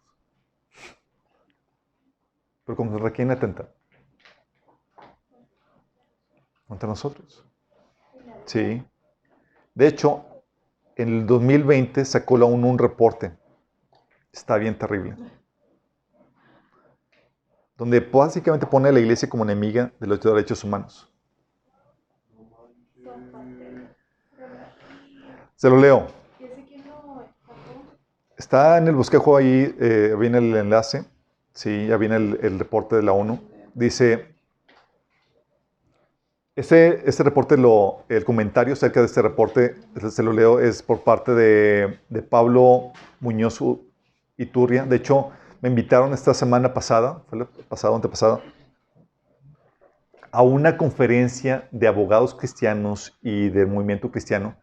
Pero ¿contra quién atenta? Contra nosotros. Sí. De hecho, en el 2020 sacó la ONU un reporte. Está bien terrible. Donde básicamente pone a la iglesia como enemiga de los derechos humanos. Se lo leo. Está en el bosquejo ahí, viene el enlace. Sí, ya viene el reporte de la ONU. Dice, este reporte, el comentario acerca de este reporte, se lo leo, es por parte de Pablo Muñoz Iturria. De hecho, me invitaron esta semana pasada, fue la pasada, antepasada, a una conferencia de abogados cristianos y del movimiento cristiano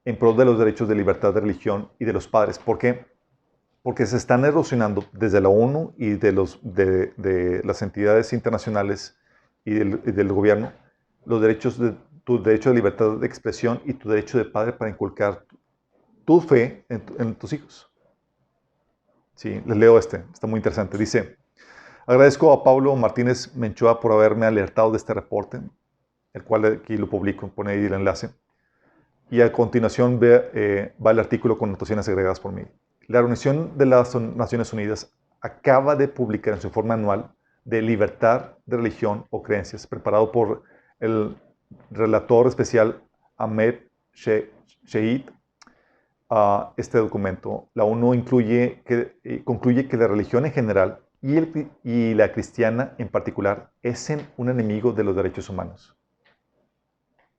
en pro de los derechos de libertad de religión y de los padres. ¿Por qué? Porque se están erosionando desde la ONU y de las entidades internacionales y del gobierno los derechos tu derecho de libertad de expresión y tu derecho de padre para inculcar tu fe en tus hijos. Sí, les leo está muy interesante. Dice, agradezco a Pablo Martínez Menchoa por haberme alertado de este reporte, el cual aquí lo publico, pone ahí el enlace. Y a continuación va el artículo con anotaciones agregadas por mí. La Organización de las Naciones Unidas acaba de publicar en su informe anual de libertad de religión o creencias, preparado por el relator especial Ahmed Sheikh. Este documento, la ONU concluye que la religión en general y la cristiana en particular es un enemigo de los derechos humanos.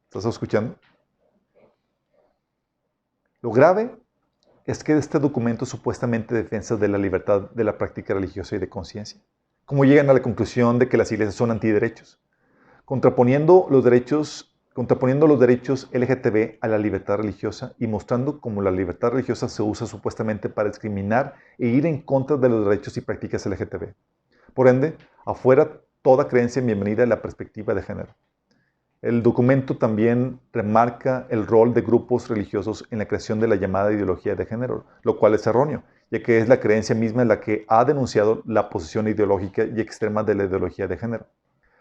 ¿Estás escuchando? Lo grave es que este documento supuestamente defensa de la libertad de la práctica religiosa y de conciencia. ¿Cómo llegan a la conclusión de que las iglesias son antiderechos? Contraponiendo los derechos LGTB a la libertad religiosa y mostrando cómo la libertad religiosa se usa supuestamente para discriminar e ir en contra de los derechos y prácticas LGTB. Por ende, afuera toda creencia bienvenida a la perspectiva de género. El documento también remarca el rol de grupos religiosos en la creación de la llamada ideología de género, lo cual es erróneo, ya que es la creencia misma la que ha denunciado la posición ideológica y extrema de la ideología de género.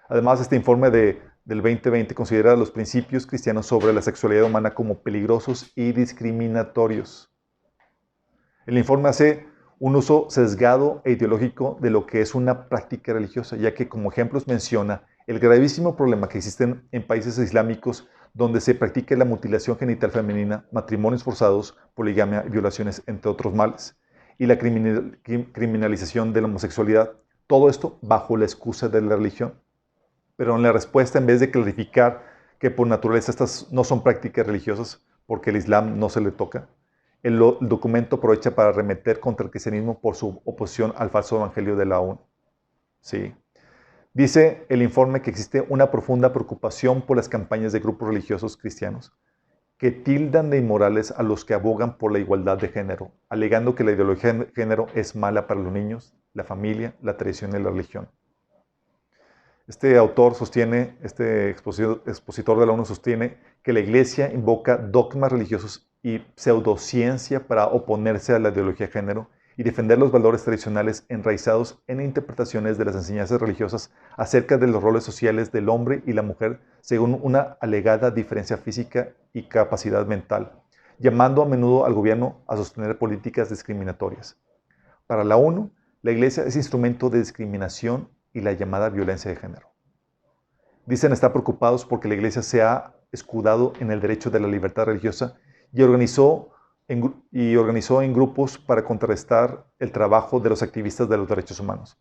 Además, este informe de del 2020 considera los principios cristianos sobre la sexualidad humana como peligrosos y discriminatorios. El informe hace un uso sesgado e ideológico de lo que es una práctica religiosa, ya que como ejemplos menciona el gravísimo problema que existen en países islámicos donde se practica la mutilación genital femenina, matrimonios forzados, poligamia y violaciones, entre otros males, y la criminalización de la homosexualidad. Todo esto bajo la excusa de la religión. Pero en la respuesta, en vez de clarificar que por naturaleza estas no son prácticas religiosas, porque el Islam no se le toca, el documento aprovecha para arremeter contra el cristianismo por su oposición al falso evangelio de la ONU. Sí. Dice el informe que existe una profunda preocupación por las campañas de grupos religiosos cristianos que tildan de inmorales a los que abogan por la igualdad de género, alegando que la ideología de género es mala para los niños, la familia, la tradición y la religión. Este autor sostiene, este expositor de la ONU sostiene que la Iglesia invoca dogmas religiosos y pseudociencia para oponerse a la ideología de género y defender los valores tradicionales enraizados en interpretaciones de las enseñanzas religiosas acerca de los roles sociales del hombre y la mujer según una alegada diferencia física y capacidad mental, llamando a menudo al gobierno a sostener políticas discriminatorias. Para la ONU, la Iglesia es instrumento de discriminación y la llamada violencia de género. Dicen estar preocupados porque la Iglesia se ha escudado en el derecho de la libertad religiosa y organizó en grupos para contrarrestar el trabajo de los activistas de los derechos humanos.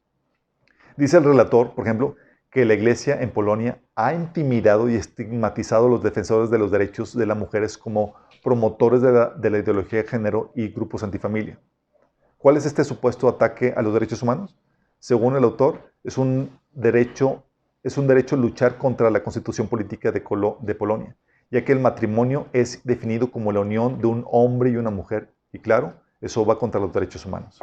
Dice el relator, por ejemplo, que la Iglesia en Polonia ha intimidado y estigmatizado a los defensores de los derechos de las mujeres como promotores de la ideología de género y grupos antifamilia. ¿Cuál es este supuesto ataque a los derechos humanos? Según el autor, es un derecho luchar contra la constitución política de Polonia, ya que el matrimonio es definido como la unión de un hombre y una mujer, y claro, eso va contra los derechos humanos.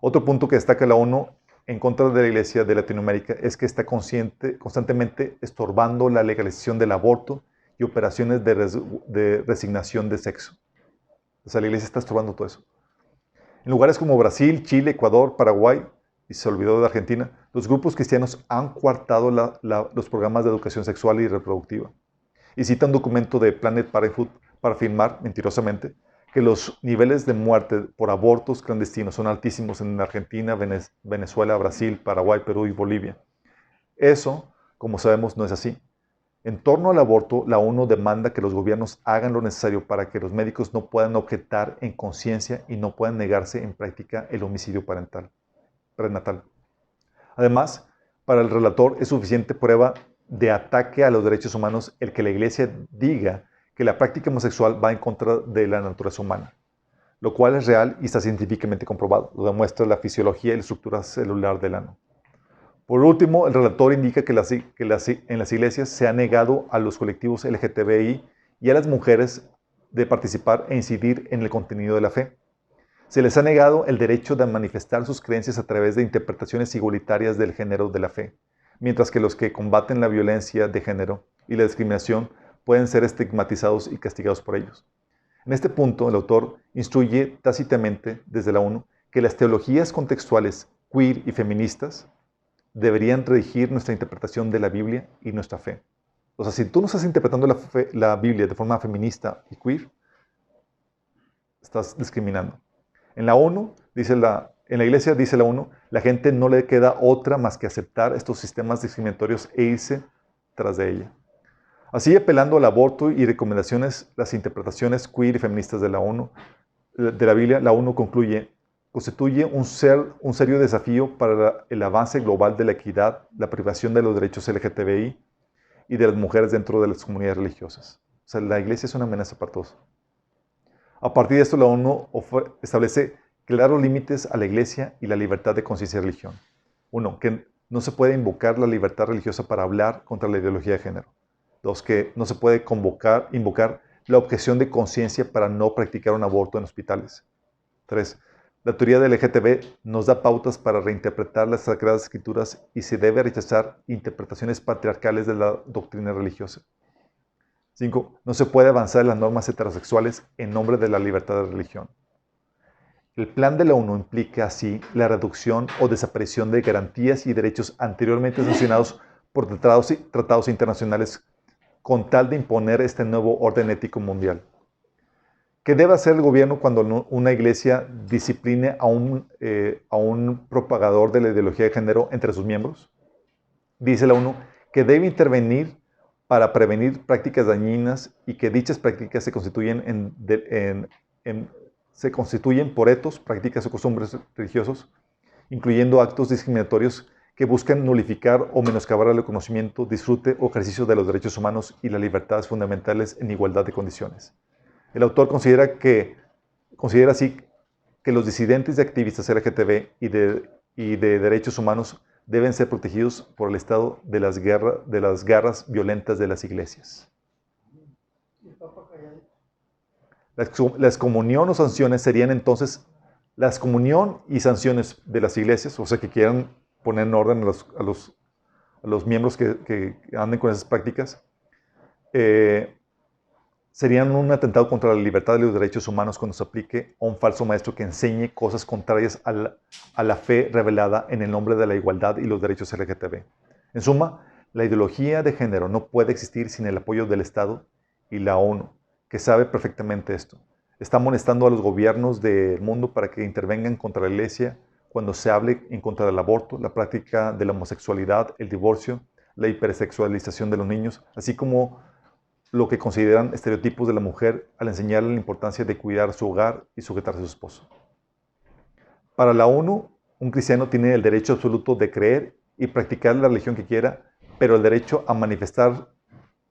Otro punto que destaca la ONU en contra de la Iglesia de Latinoamérica es que está constantemente estorbando la legalización del aborto y operaciones de resignación de sexo. O sea, la Iglesia está estorbando todo eso. En lugares como Brasil, Chile, Ecuador, Paraguay, y se olvidó de Argentina, los grupos cristianos han coartado los programas de educación sexual y reproductiva. Y cita un documento de Planned Parenthood para afirmar, mentirosamente, que los niveles de muerte por abortos clandestinos son altísimos en Argentina, Venezuela, Brasil, Paraguay, Perú y Bolivia. Eso, como sabemos, no es así. En torno al aborto, la ONU demanda que los gobiernos hagan lo necesario para que los médicos no puedan objetar en conciencia y no puedan negarse en práctica el homicidio prenatal. Además, para el relator es suficiente prueba de ataque a los derechos humanos el que la Iglesia diga que la práctica homosexual va en contra de la naturaleza humana, lo cual es real y está científicamente comprobado. Lo demuestra la fisiología y la estructura celular del ano. Por último, el relator indica que en las iglesias se ha negado a los colectivos LGTBI y a las mujeres de participar e incidir en el contenido de la fe. Se les ha negado el derecho de manifestar sus creencias a través de interpretaciones igualitarias del género de la fe, mientras que los que combaten la violencia de género y la discriminación pueden ser estigmatizados y castigados por ellos. En este punto, el autor instruye tácitamente desde la ONU que las teologías contextuales queer y feministas deberían regir nuestra interpretación de la Biblia y nuestra fe. O sea, si tú no estás interpretando la Biblia de forma feminista y queer, estás discriminando. En la ONU, en la Iglesia, dice la ONU, la gente no le queda otra más que aceptar estos sistemas discriminatorios e irse tras de ella. Así, apelando al aborto y recomendaciones, las interpretaciones queer y feministas de la ONU, de la Biblia, la ONU constituye un serio desafío para el avance global de la equidad, la privación de los derechos LGTBI y de las mujeres dentro de las comunidades religiosas. O sea, la Iglesia es una amenaza para todos. A partir de esto, la ONU establece claros límites a la Iglesia y la libertad de conciencia y religión. Uno, que no se puede invocar la libertad religiosa para hablar contra la ideología de género. Dos, que no se puede invocar la objeción de conciencia para no practicar un aborto en hospitales. Tres, la teoría del LGTB nos da pautas para reinterpretar las Sagradas Escrituras y se debe rechazar interpretaciones patriarcales de la doctrina religiosa. 5. No se puede avanzar en las normas heterosexuales en nombre de la libertad de religión. El plan de la ONU implica así la reducción o desaparición de garantías y derechos anteriormente sancionados por tratados internacionales con tal de imponer este nuevo orden ético mundial. ¿Qué debe hacer el gobierno cuando una iglesia discipline a un propagador de la ideología de género entre sus miembros? Dice la ONU que debe intervenir para prevenir prácticas dañinas y que dichas prácticas se constituyen por etos, prácticas o costumbres religiosos, incluyendo actos discriminatorios que buscan nulificar o menoscabar el reconocimiento, disfrute o ejercicio de los derechos humanos y las libertades fundamentales en igualdad de condiciones. El autor considera así que los disidentes y activistas LGTB y de derechos humanos deben ser protegidos por el Estado de las garras violentas de las iglesias. La excomunión o sanciones serían entonces la excomunión y sanciones de las iglesias, o sea, que quieran poner en orden a los miembros que anden con esas prácticas. Serían un atentado contra la libertad y los derechos humanos cuando se aplique a un falso maestro que enseñe cosas contrarias a la fe revelada en el nombre de la igualdad y los derechos LGTB. En suma, la ideología de género no puede existir sin el apoyo del Estado y la ONU, que sabe perfectamente esto. Está amonestando a los gobiernos del mundo para que intervengan contra la iglesia cuando se hable en contra del aborto, la práctica de la homosexualidad, el divorcio, la hipersexualización de los niños, así como lo que consideran estereotipos de la mujer al enseñarle la importancia de cuidar su hogar y sujetarse a su esposo. Para la ONU, un cristiano tiene el derecho absoluto de creer y practicar la religión que quiera, pero el derecho a manifestar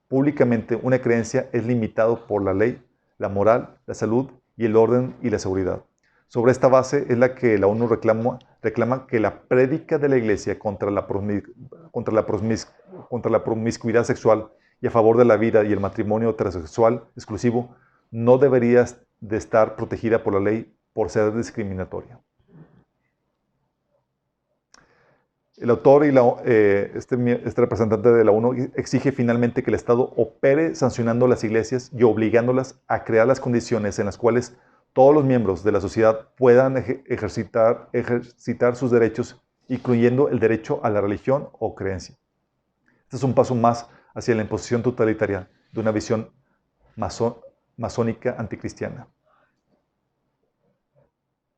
públicamente una creencia es limitado por la ley, la moral, la salud y el orden y la seguridad. Sobre esta base es la que la ONU reclama que la prédica de la Iglesia contra la promiscuidad sexual y a favor de la vida y el matrimonio heterosexual exclusivo no debería de estar protegida por la ley por ser discriminatoria. El autor y este representante de la ONU exige finalmente que el Estado opere sancionando las iglesias y obligándolas a crear las condiciones en las cuales todos los miembros de la sociedad puedan ejercitar sus derechos, incluyendo el derecho a la religión o creencia. Este es un paso más hacia la imposición totalitaria de una visión masónica anticristiana.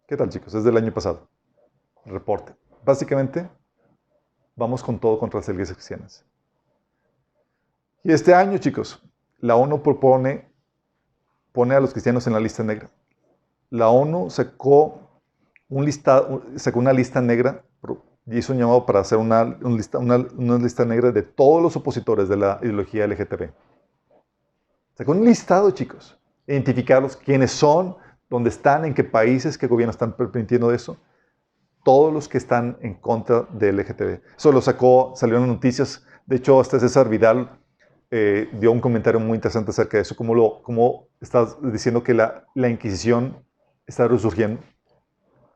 ¿Qué tal, chicos? Es del año pasado. El reporte. Básicamente, vamos con todo contra las iglesias cristianas. Y este año, chicos, la ONU pone a los cristianos en la lista negra. La ONU sacó una lista negra y hizo un llamado para hacer una lista negra de todos los opositores de la ideología LGTB. Sacó un listado, chicos. Identificarlos, quiénes son, dónde están, en qué países, qué gobiernos están permitiendo eso. Todos los que están en contra del LGTB. Eso lo sacó, salieron noticias. De hecho, hasta César Vidal dio un comentario muy interesante acerca de eso, cómo está diciendo que la Inquisición está resurgiendo.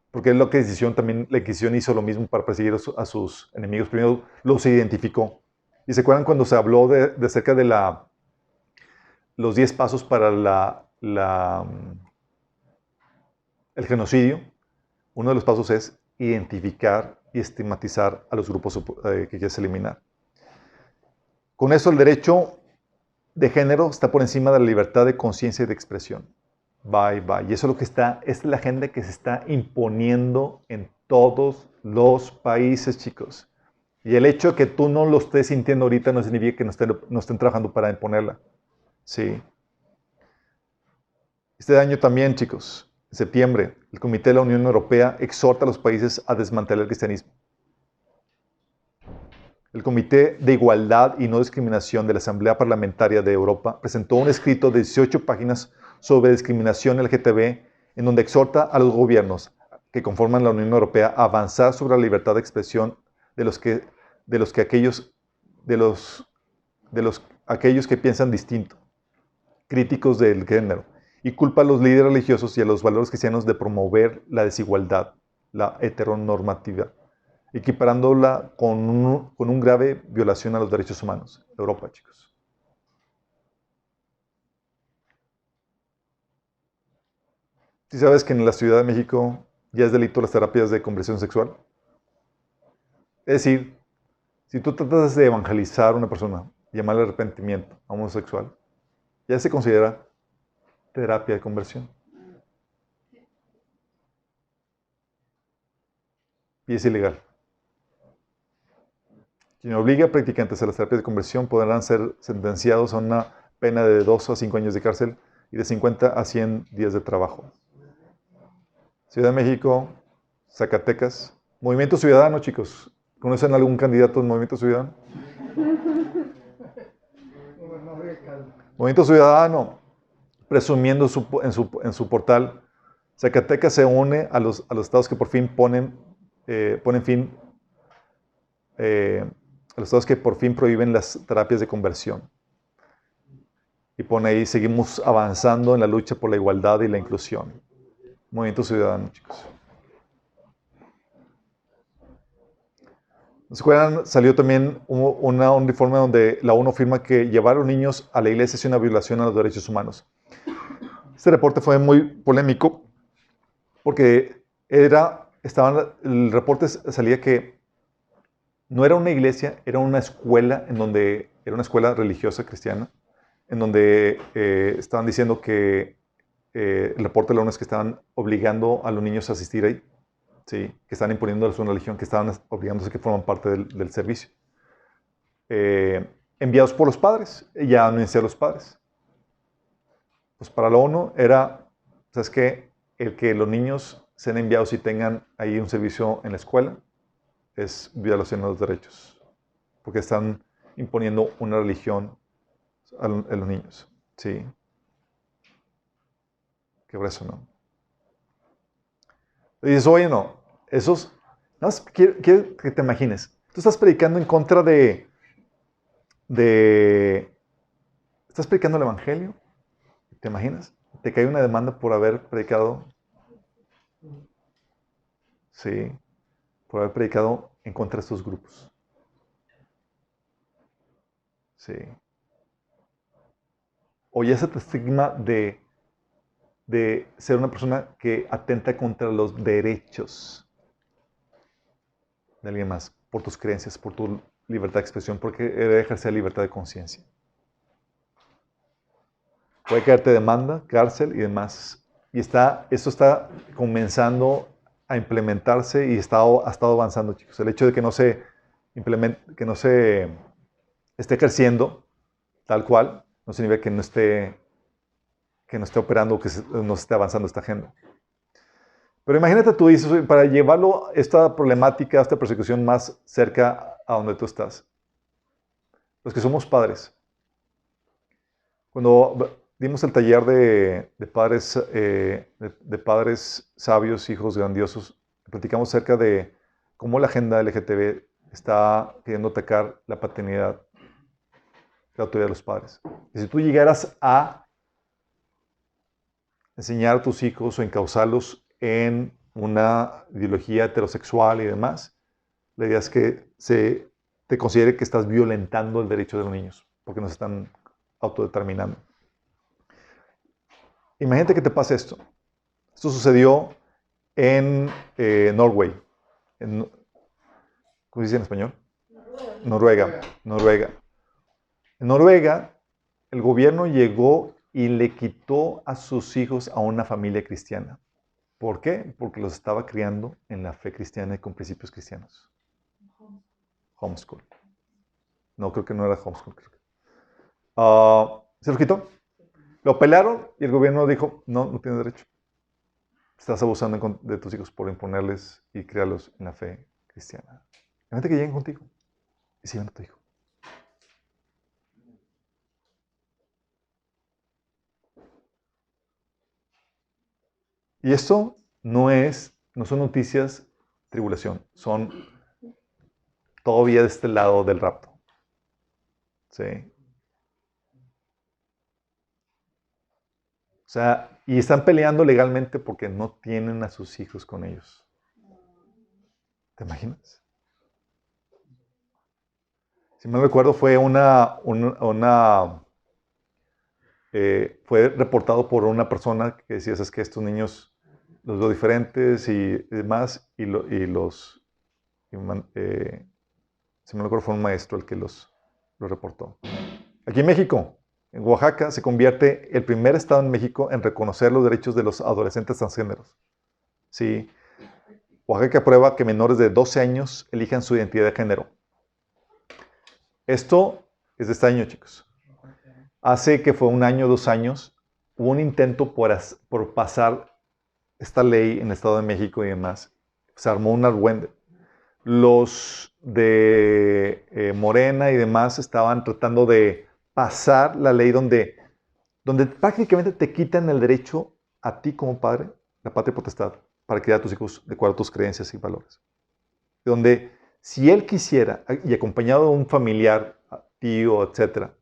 Porque es lo que la Inquisición hizo lo mismo para perseguir a sus enemigos. Primero los identificó. ¿Y se acuerdan cuando se habló de acerca de los 10 pasos para el genocidio? Uno de los pasos es identificar y estigmatizar a los grupos que quieres eliminar. Con eso el derecho de género está por encima de la libertad de conciencia y de expresión. Bye. Y eso es lo que esta es la agenda que se está imponiendo en todos los países, chicos. Y el hecho de que tú no lo estés sintiendo ahorita no significa que no estén trabajando para imponerla. Sí. Este año también, chicos, en septiembre, el Comité de la Unión Europea exhorta a los países a desmantelar el cristianismo. El Comité de Igualdad y No Discriminación de la Asamblea Parlamentaria de Europa presentó un escrito de 18 páginas sobre discriminación LGTB, en donde exhorta a los gobiernos que conforman la Unión Europea a avanzar sobre la libertad de expresión aquellos que piensan distinto, críticos del género, y culpa a los líderes religiosos y a los valores cristianos de promover la desigualdad, la heteronormatividad, equiparándola con un grave violación a los derechos humanos. Europa, chicos. ¿Sí sabes que en la Ciudad de México ya es delito las terapias de conversión sexual? Es decir, Si tú tratas de evangelizar a una persona, llamarle arrepentimiento a un homosexual, ya se considera terapia de conversión. Y es ilegal. Quien obliga a practicantes a las terapias de conversión podrán ser sentenciados a una pena de 2 a 5 años de cárcel y de 50 a 100 días de trabajo. Ciudad de México, Zacatecas. Movimiento Ciudadano, chicos. ¿Conocen algún candidato del Movimiento Ciudadano? Movimiento Ciudadano, presumiendo en su portal, Zacatecas se une a los estados que por fin ponen fin, a los estados que por fin prohíben las terapias de conversión. Y pone ahí, seguimos avanzando en la lucha por la igualdad y la inclusión. Movimiento Ciudadano, chicos. ¿Se acuerdan? Salió también un informe donde la ONU afirma que llevar a los niños a la iglesia es una violación a los derechos humanos. Este reporte fue muy polémico porque el reporte salía que no era una iglesia, era una escuela era una escuela religiosa cristiana, en donde estaban diciendo que el reporte de la ONU es que estaban obligando a los niños a asistir ahí. Sí, que están imponiendo su religión, que estaban obligándose a que forman parte del servicio. Enviados por los padres, ya anuncié a los padres. Pues para la ONU era, ¿sabes qué? El que los niños sean enviados y tengan ahí un servicio en la escuela es violación de los derechos, porque están imponiendo una religión a los niños. Sí. Qué grueso, ¿no? Y dices, oye, no, esos, no, quiero que te imagines, tú estás predicando en contra estás predicando el Evangelio, ¿te imaginas? Te cae una demanda por haber predicado, sí, por haber predicado en contra de estos grupos. Sí. O ya ese estigma de ser una persona que atenta contra los derechos de alguien más, por tus creencias, por tu libertad de expresión, porque debe ejercer libertad de conciencia. Puede caerte demanda, cárcel y demás. Y esto está comenzando a implementarse y ha estado avanzando, chicos. El hecho de que no se esté creciendo tal cual, no significa que no esté operando, que no esté avanzando esta agenda. Pero imagínate tú dices, para llevarlo esta problemática, esta persecución más cerca a donde tú estás. Los que somos padres. Cuando dimos el taller de padres sabios, hijos grandiosos, platicamos acerca de cómo la agenda LGTB está queriendo atacar la paternidad, la autoridad de los padres. Y si tú llegaras a enseñar a tus hijos o encauzarlos en una ideología heterosexual y demás, la idea es que te considere que estás violentando el derecho de los niños, porque no se están autodeterminando. Imagínate que te pase esto. Esto sucedió en Norway. ¿Cómo se dice en español? Noruega. En Noruega, el gobierno llegó y le quitó a sus hijos a una familia cristiana. ¿Por qué? Porque los estaba criando en la fe cristiana y con principios cristianos. Homeschool. No, creo que no era homeschool. ¿Se lo quitó? Lo pelaron y el gobierno dijo, no tienes derecho. Estás abusando de tus hijos por imponerles y criarlos en la fe cristiana. Imagínate que lleguen contigo y sigan a tu hijo. Y esto no son noticias tribulación, son todavía de este lado del rapto. ¿Sí? O sea, y están peleando legalmente porque no tienen a sus hijos con ellos. ¿Te imaginas? Si me recuerdo, fue fue reportado por una persona que decía, es que estos niños los veo diferentes y demás, Si me acuerdo, fue un maestro el que lo reportó. Aquí en México, en Oaxaca, se convierte el primer estado en México en reconocer los derechos de los adolescentes transgéneros. Sí, Oaxaca aprueba que menores de 12 años elijan su identidad de género. Esto es de este año, chicos. Hace que fue un año, 2 años, hubo un intento por pasar esta ley en el Estado de México y demás. Se armó un argüende. Los de Morena y demás estaban tratando de pasar la ley donde prácticamente te quitan el derecho a ti como padre, la patria potestad, para criar a tus hijos de acuerdo a tus creencias y valores. Donde si él quisiera, y acompañado de un familiar, tío, etcétera,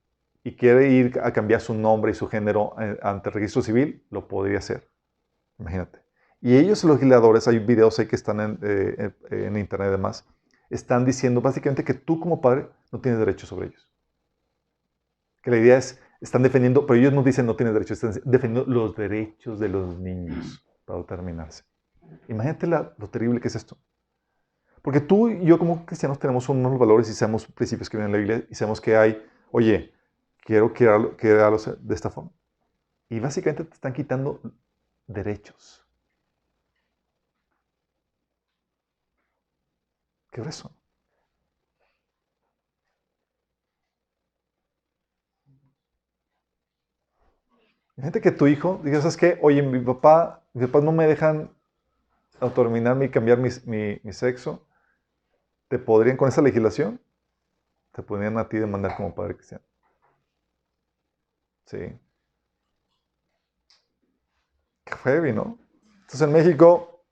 y quiere ir a cambiar su nombre y su género ante el registro civil, lo podría hacer. Imagínate. Y ellos, los legisladores, hay videos ahí que están en internet y demás, están diciendo básicamente que tú como padre no tienes derecho sobre ellos. Que la idea es, están defendiendo, pero ellos no dicen no tienes derecho, están defendiendo los derechos de los niños para determinarse. Imagínate lo terrible que es esto. Porque tú y yo como cristianos tenemos unos valores y sabemos principios que vienen en la Biblia y sabemos que hay, oye, quiero crearlos de esta forma. Y básicamente te están quitando derechos. ¿Qué grueso? Imagínate que tu hijo diga, ¿sabes qué? Oye, mis papás no me dejan autodeterminarme y cambiar mi sexo. ¿Te podrían, con esa legislación, te podrían a ti demandar como padre cristiano? Sí. Qué heavy, ¿no? Entonces en México,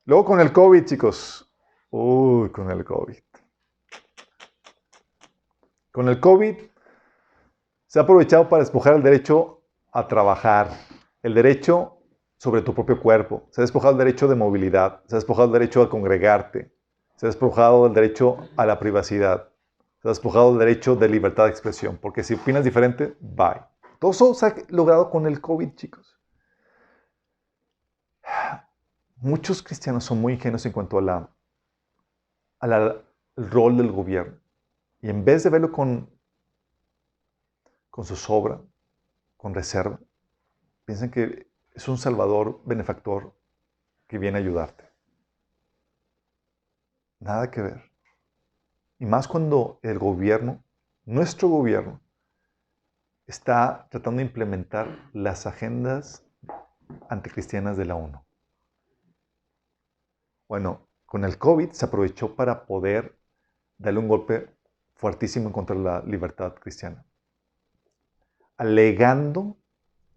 luego con el COVID, chicos. Uy, con el COVID. Con el COVID se ha aprovechado para despojar el derecho a trabajar, el derecho sobre tu propio cuerpo, se ha despojado el derecho de movilidad, se ha despojado el derecho a congregarte, se ha despojado el derecho a la privacidad, se ha despojado el derecho de libertad de expresión, porque si opinas diferente, bye. Todo eso se ha logrado con el COVID, chicos. Muchos cristianos son muy ingenuos en cuanto al rol del gobierno. Y en vez de verlo con zozobra, con reserva, piensan que es un salvador, benefactor que viene a ayudarte. Nada que ver. Y más cuando el gobierno, nuestro gobierno, está tratando de implementar las agendas anticristianas de la ONU. Bueno, con el COVID se aprovechó para poder darle un golpe fuertísimo en contra de la libertad cristiana, alegando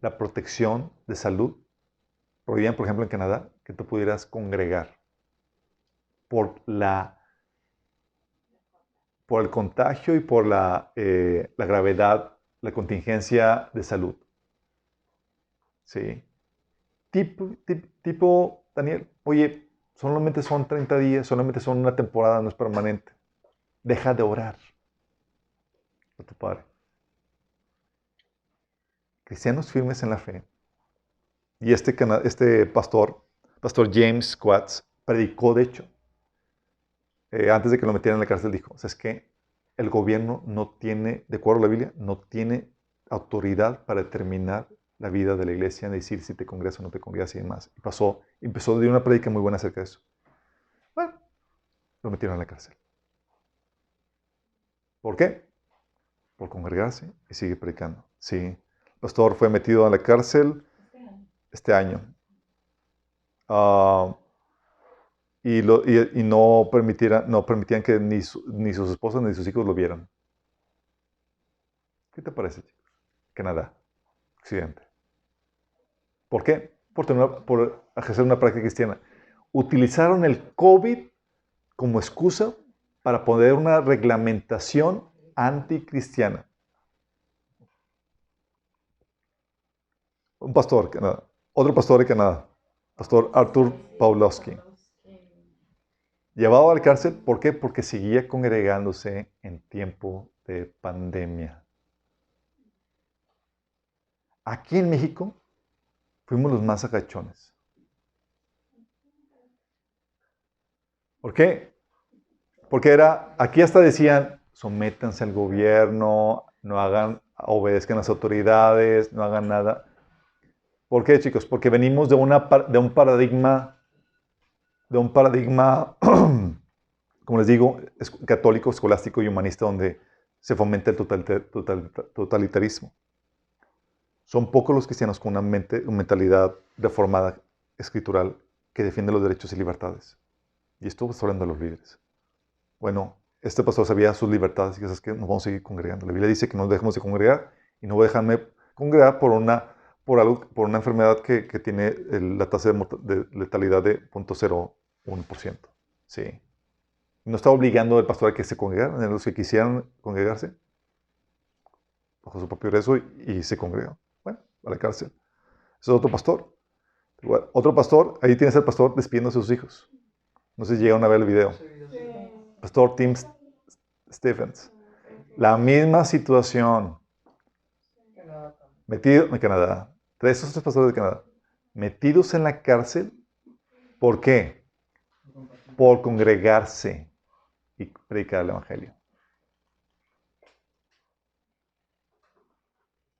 la protección de salud. Prohibían, por ejemplo, en Canadá, que tú pudieras congregar por por el contagio y por la gravedad, la contingencia de salud. ¿Sí? Tipo, Daniel, oye, solamente son 30 días, solamente son una temporada, no es permanente. Deja de orar a tu Padre. Cristianos firmes en la fe. Y este pastor James Watts, predicó, de hecho, antes de que lo metieran en la cárcel, dijo, o sea, es que el gobierno no tiene, de acuerdo a la Biblia, no tiene autoridad para determinar la vida de la iglesia, ni decir si te congregas o no te congregas y demás. Y empezó a dar una predica muy buena acerca de eso. Bueno, lo metieron en la cárcel. ¿Por qué? Por congregarse y sigue predicando. Sí, el pastor fue metido a la cárcel este año. Y no permitían que ni sus esposas ni sus hijos lo vieran. ¿Qué te parece, chicos? Canadá, Occidente. ¿Por qué? Por ejercer una práctica cristiana. Utilizaron el COVID como excusa para poner una reglamentación anticristiana. Un pastor de Canadá. Otro pastor de Canadá. Pastor Arthur Pawlowski. Llevado a la cárcel, ¿por qué? Porque seguía congregándose en tiempo de pandemia. Aquí en México fuimos los más agachones. ¿Por qué? Porque aquí hasta decían, sométanse al gobierno, no hagan, obedezcan a las autoridades, no hagan nada. ¿Por qué, chicos? Porque venimos de de un paradigma, como les digo, católico, escolástico y humanista, donde se fomenta el totalitarismo. Son pocos los cristianos con una mentalidad reformada, escritural, que defiende los derechos y libertades. Y esto está hablando de los líderes. Bueno, este pastor sabía sus libertades y que es que nos vamos a seguir congregando. La Biblia dice que no dejemos de congregar y no voy a dejarme congregar por una enfermedad que tiene la tasa de letalidad de 0.01%. Sí. No está obligando al pastor a que se congregaran, a los que quisieran congregarse, bajo su propio riesgo y se congregan. Bueno, a la cárcel. Ese es otro pastor. Igual, otro pastor, ahí tienes al pastor despidiéndose a sus hijos. No sé si llegaron a ver el video. Pastor Tim Stephens. La misma situación. Metido en Canadá. Esos tres pastores de Canadá. Metidos en la cárcel. ¿Por qué? Por congregarse y predicar el evangelio.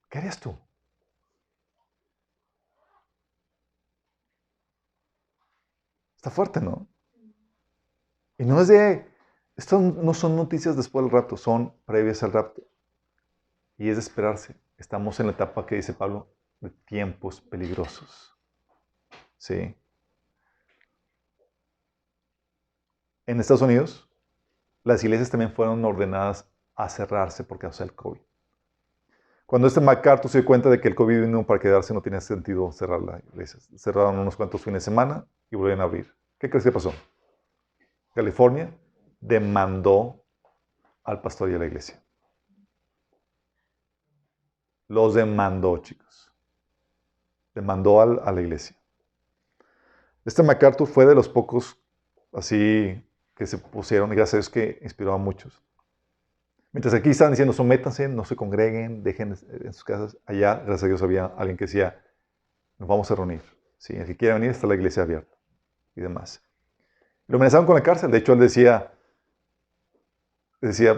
¿Qué harías tú? Está fuerte, ¿no? Y no es de... Estas no son noticias después del rapto, son previas al rapto. Y es de esperarse. Estamos en la etapa que dice Pablo, de tiempos peligrosos. ¿Sí? En Estados Unidos, las iglesias también fueron ordenadas a cerrarse por causa del COVID. Cuando MacArthur se dio cuenta de que el COVID vino para quedarse, no tenía sentido cerrar la iglesia. Cerraron unos cuantos fines de semana y volvieron a abrir. ¿Qué crees que pasó? California demandó al pastor y a la iglesia. Los demandó, chicos. Demandó a la iglesia. MacArthur fue de los pocos así que se pusieron, y gracias a Dios que inspiró a muchos. Mientras aquí estaban diciendo, sométanse, no se congreguen, dejen en sus casas. Allá, gracias a Dios, había alguien que decía, nos vamos a reunir. ¿Sí? El que quiera venir, está la iglesia abierta. Y demás. Lo amenazaron con la cárcel. De hecho, él decía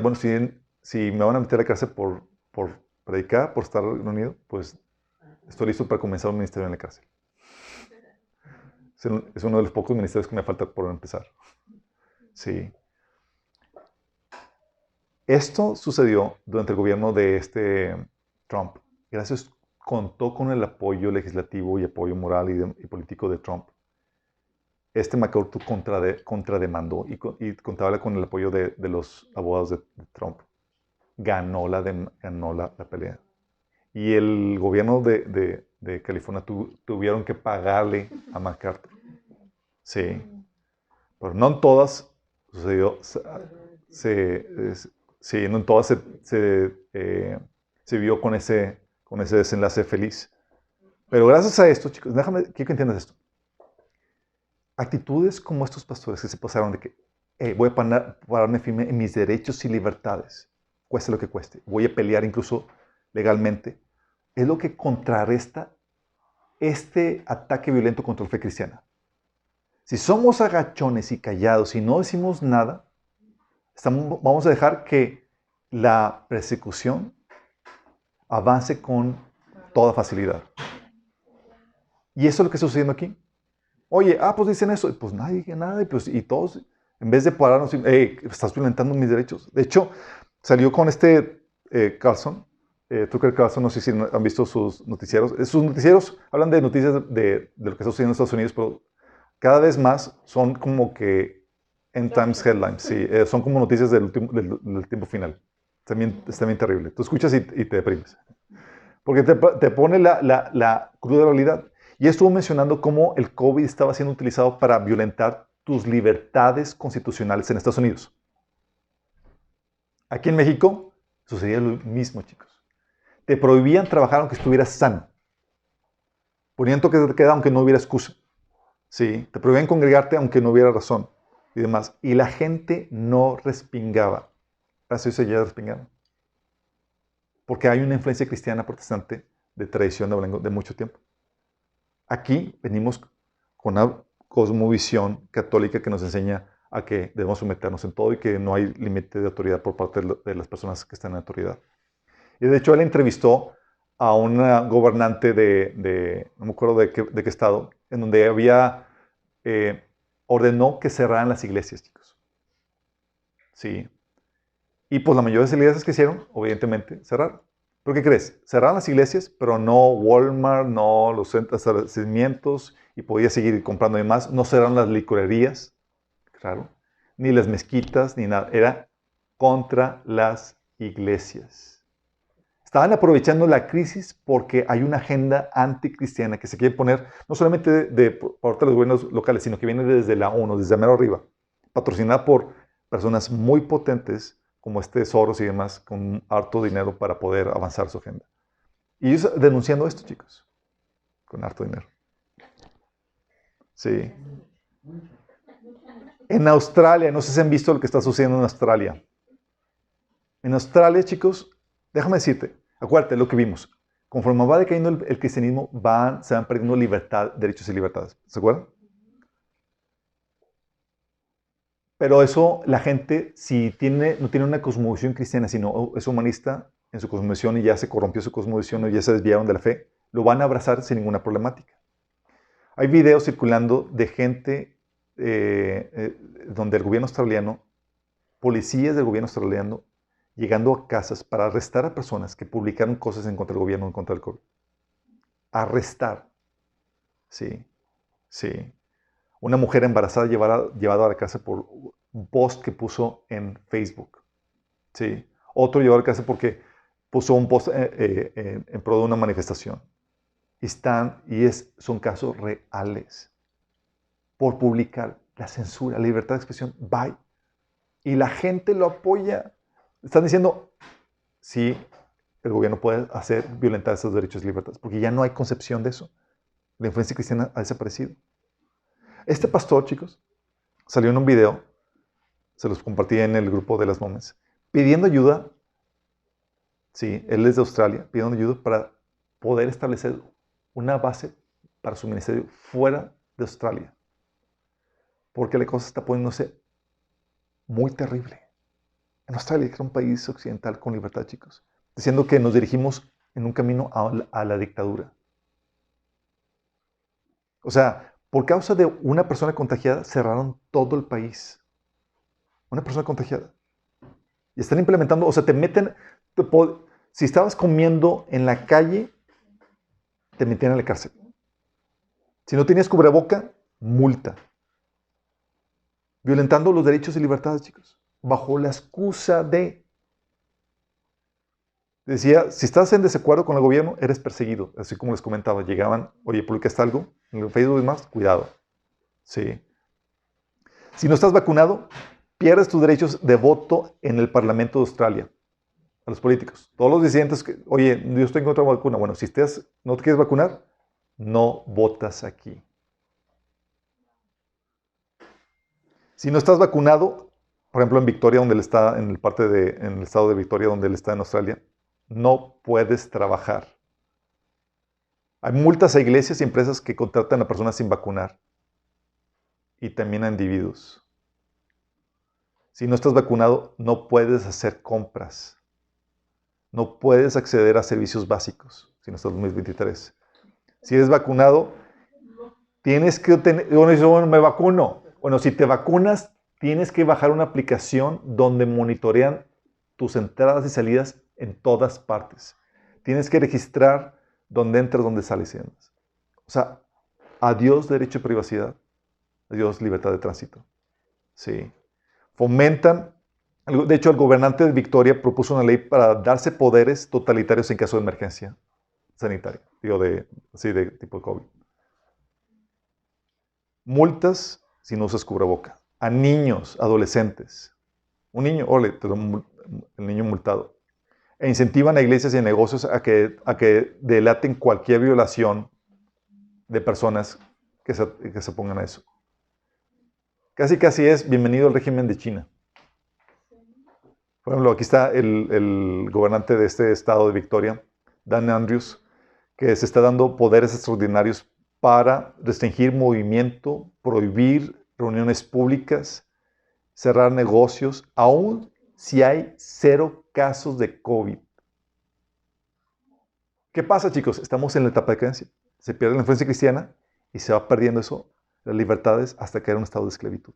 bueno, si me van a meter a la cárcel por predicar, por estar reunido, pues estoy listo para comenzar un ministerio en la cárcel. Es uno de los pocos ministerios que me falta por empezar. Sí. Esto sucedió durante el gobierno de Trump. Gracias, contó con el apoyo legislativo y apoyo moral y político de Trump. MacArthur contrademandó y contaba con el apoyo de los abogados de Trump. Ganó la pelea. Y el gobierno de California tuvieron que pagarle a MacArthur. Sí. Pero no en todas sucedió. Sí, no en todas se vio con ese desenlace feliz. Pero gracias a esto, chicos, quiero que entiendas esto. Actitudes como estos pastores que se pasaron de que voy a pararme firme en mis derechos y libertades, cueste lo que cueste, voy a pelear incluso legalmente, es lo que contrarresta este ataque violento contra la fe cristiana. Si somos agachones y callados y no decimos nada, vamos a dejar que la persecución avance con toda facilidad. Y eso es lo que está sucediendo aquí. Oye, pues dicen eso. Pues nadie dice nada. Y todos, en vez de pararnos, estás violentando mis derechos. De hecho, salió con Carlson, Tucker Carlson, no sé si han visto sus noticieros. Sus noticieros hablan de noticias de lo que está sucediendo en Estados Unidos, pero cada vez más son como que end times headlines. Sí, son como noticias del tiempo final. Está bien terrible. Tú escuchas y te deprimes. Porque te pone la cruda realidad. Y estuvo mencionando cómo el COVID estaba siendo utilizado para violentar tus libertades constitucionales en Estados Unidos. Aquí en México sucedía lo mismo, chicos. Te prohibían trabajar aunque estuvieras sano. Ponían toques de queda aunque no hubiera excusa. ¿Sí? Te prohibían congregarte aunque no hubiera razón. Y demás. Y la gente no respingaba. Gracias a Dios ya respingaron. Porque hay una influencia cristiana protestante de tradición de mucho tiempo. Aquí venimos con una cosmovisión católica que nos enseña a que debemos someternos en todo y que no hay límite de autoridad por parte de las personas que están en autoridad. Y de hecho él entrevistó a una gobernante no me acuerdo de qué estado, en donde ordenó que cerraran las iglesias, chicos. Sí. Y pues la mayoría de las iglesias que hicieron, evidentemente, cerraron. ¿Pero qué crees? Cerraron las iglesias, pero no Walmart, no los establecimientos, y podía seguir comprando y más. No cerraron las licorerías, claro, ni las mezquitas, ni nada. Era contra las iglesias. Estaban aprovechando la crisis porque hay una agenda anticristiana que se quiere poner no solamente por parte de los gobiernos locales, sino que viene desde la ONU, desde mero arriba, patrocinada por personas muy potentes como Soros y demás, con harto dinero para poder avanzar su agenda. Y ellos denunciando esto, chicos, con harto dinero. Sí. En Australia, no sé si han visto lo que está sucediendo en Australia. En Australia, chicos, déjame decirte, acuérdate lo que vimos. Conforme va decayendo el cristianismo, se van perdiendo derechos y libertades. ¿Se acuerdan? Pero eso, la gente, si no tiene una cosmovisión cristiana, sino es humanista en su cosmovisión y ya se corrompió su cosmovisión o ya se desviaron de la fe, lo van a abrazar sin ninguna problemática. Hay videos circulando de gente donde el gobierno australiano, policías del gobierno australiano, llegando a casas para arrestar a personas que publicaron cosas en contra del gobierno, en contra del COVID. Arrestar. Sí, sí. Una mujer embarazada llevada a la cárcel por un post que puso en Facebook. Sí. Otro llevado a la cárcel porque puso un post en pro de una manifestación. Son casos reales. Por publicar la censura, la libertad de expresión, bye. Y la gente lo apoya. Están diciendo, sí, el gobierno puede violentar esos derechos y libertades, porque ya no hay concepción de eso. La influencia cristiana ha desaparecido. Este pastor, chicos, salió en un video, se los compartí en el grupo de las Moments, pidiendo ayuda, sí, él es de Australia, pidiendo ayuda para poder establecer una base para su ministerio fuera de Australia. Porque la cosa está poniéndose muy terrible. En Australia, que era un país occidental con libertad, chicos, diciendo que nos dirigimos en un camino a la dictadura. O sea, por causa de una persona contagiada, cerraron todo el país. Una persona contagiada. Y están implementando, o sea, si estabas comiendo en la calle, te metían a la cárcel. Si no tenías cubreboca, multa. Violentando los derechos y libertades, chicos. Bajo la excusa decía, si estás en desacuerdo con el gobierno, eres perseguido. Así como les comentaba, llegaban, oye, ¿publicaste algo en el Facebook y demás? Cuidado. Sí. Si no estás vacunado, pierdes tus derechos de voto en el Parlamento de Australia. A los políticos. Todos los disidentes que, oye, yo estoy en contra de la vacuna. Bueno, si no te quieres vacunar, no votas aquí. Si no estás vacunado, por ejemplo, en Victoria, donde él está, en el estado de Victoria, donde él está en Australia, no puedes trabajar. Hay multas a iglesias y empresas que contratan a personas sin vacunar. Y también a individuos. Si no estás vacunado, no puedes hacer compras. No puedes acceder a servicios básicos, si no estás en 2023. Si eres vacunado, tienes que bueno, me vacuno. Bueno, si te vacunas, tienes que bajar una aplicación donde monitorean tus entradas y salidas en todas partes. Tienes que registrar dónde entras, dónde sales. O sea, adiós derecho a privacidad, adiós libertad de tránsito. Sí. Fomentan, de hecho, el gobernante de Victoria propuso una ley para darse poderes totalitarios en caso de emergencia sanitaria, de tipo COVID. Multas si no usas cubreboca. A niños, adolescentes. Un niño, el niño multado. E incentivan a iglesias y a negocios a que delaten cualquier violación de personas que se pongan a eso. Casi es bienvenido al régimen de China. Por ejemplo, aquí está el gobernante de este estado de Victoria, Dan Andrews, que se está dando poderes extraordinarios para restringir movimiento, prohibir reuniones públicas, cerrar negocios, aún si hay 0 casos de COVID. ¿Qué pasa, chicos? Estamos en la etapa de creencia. Se pierde la influencia cristiana y se va perdiendo eso, las libertades, hasta caer en un estado de esclavitud.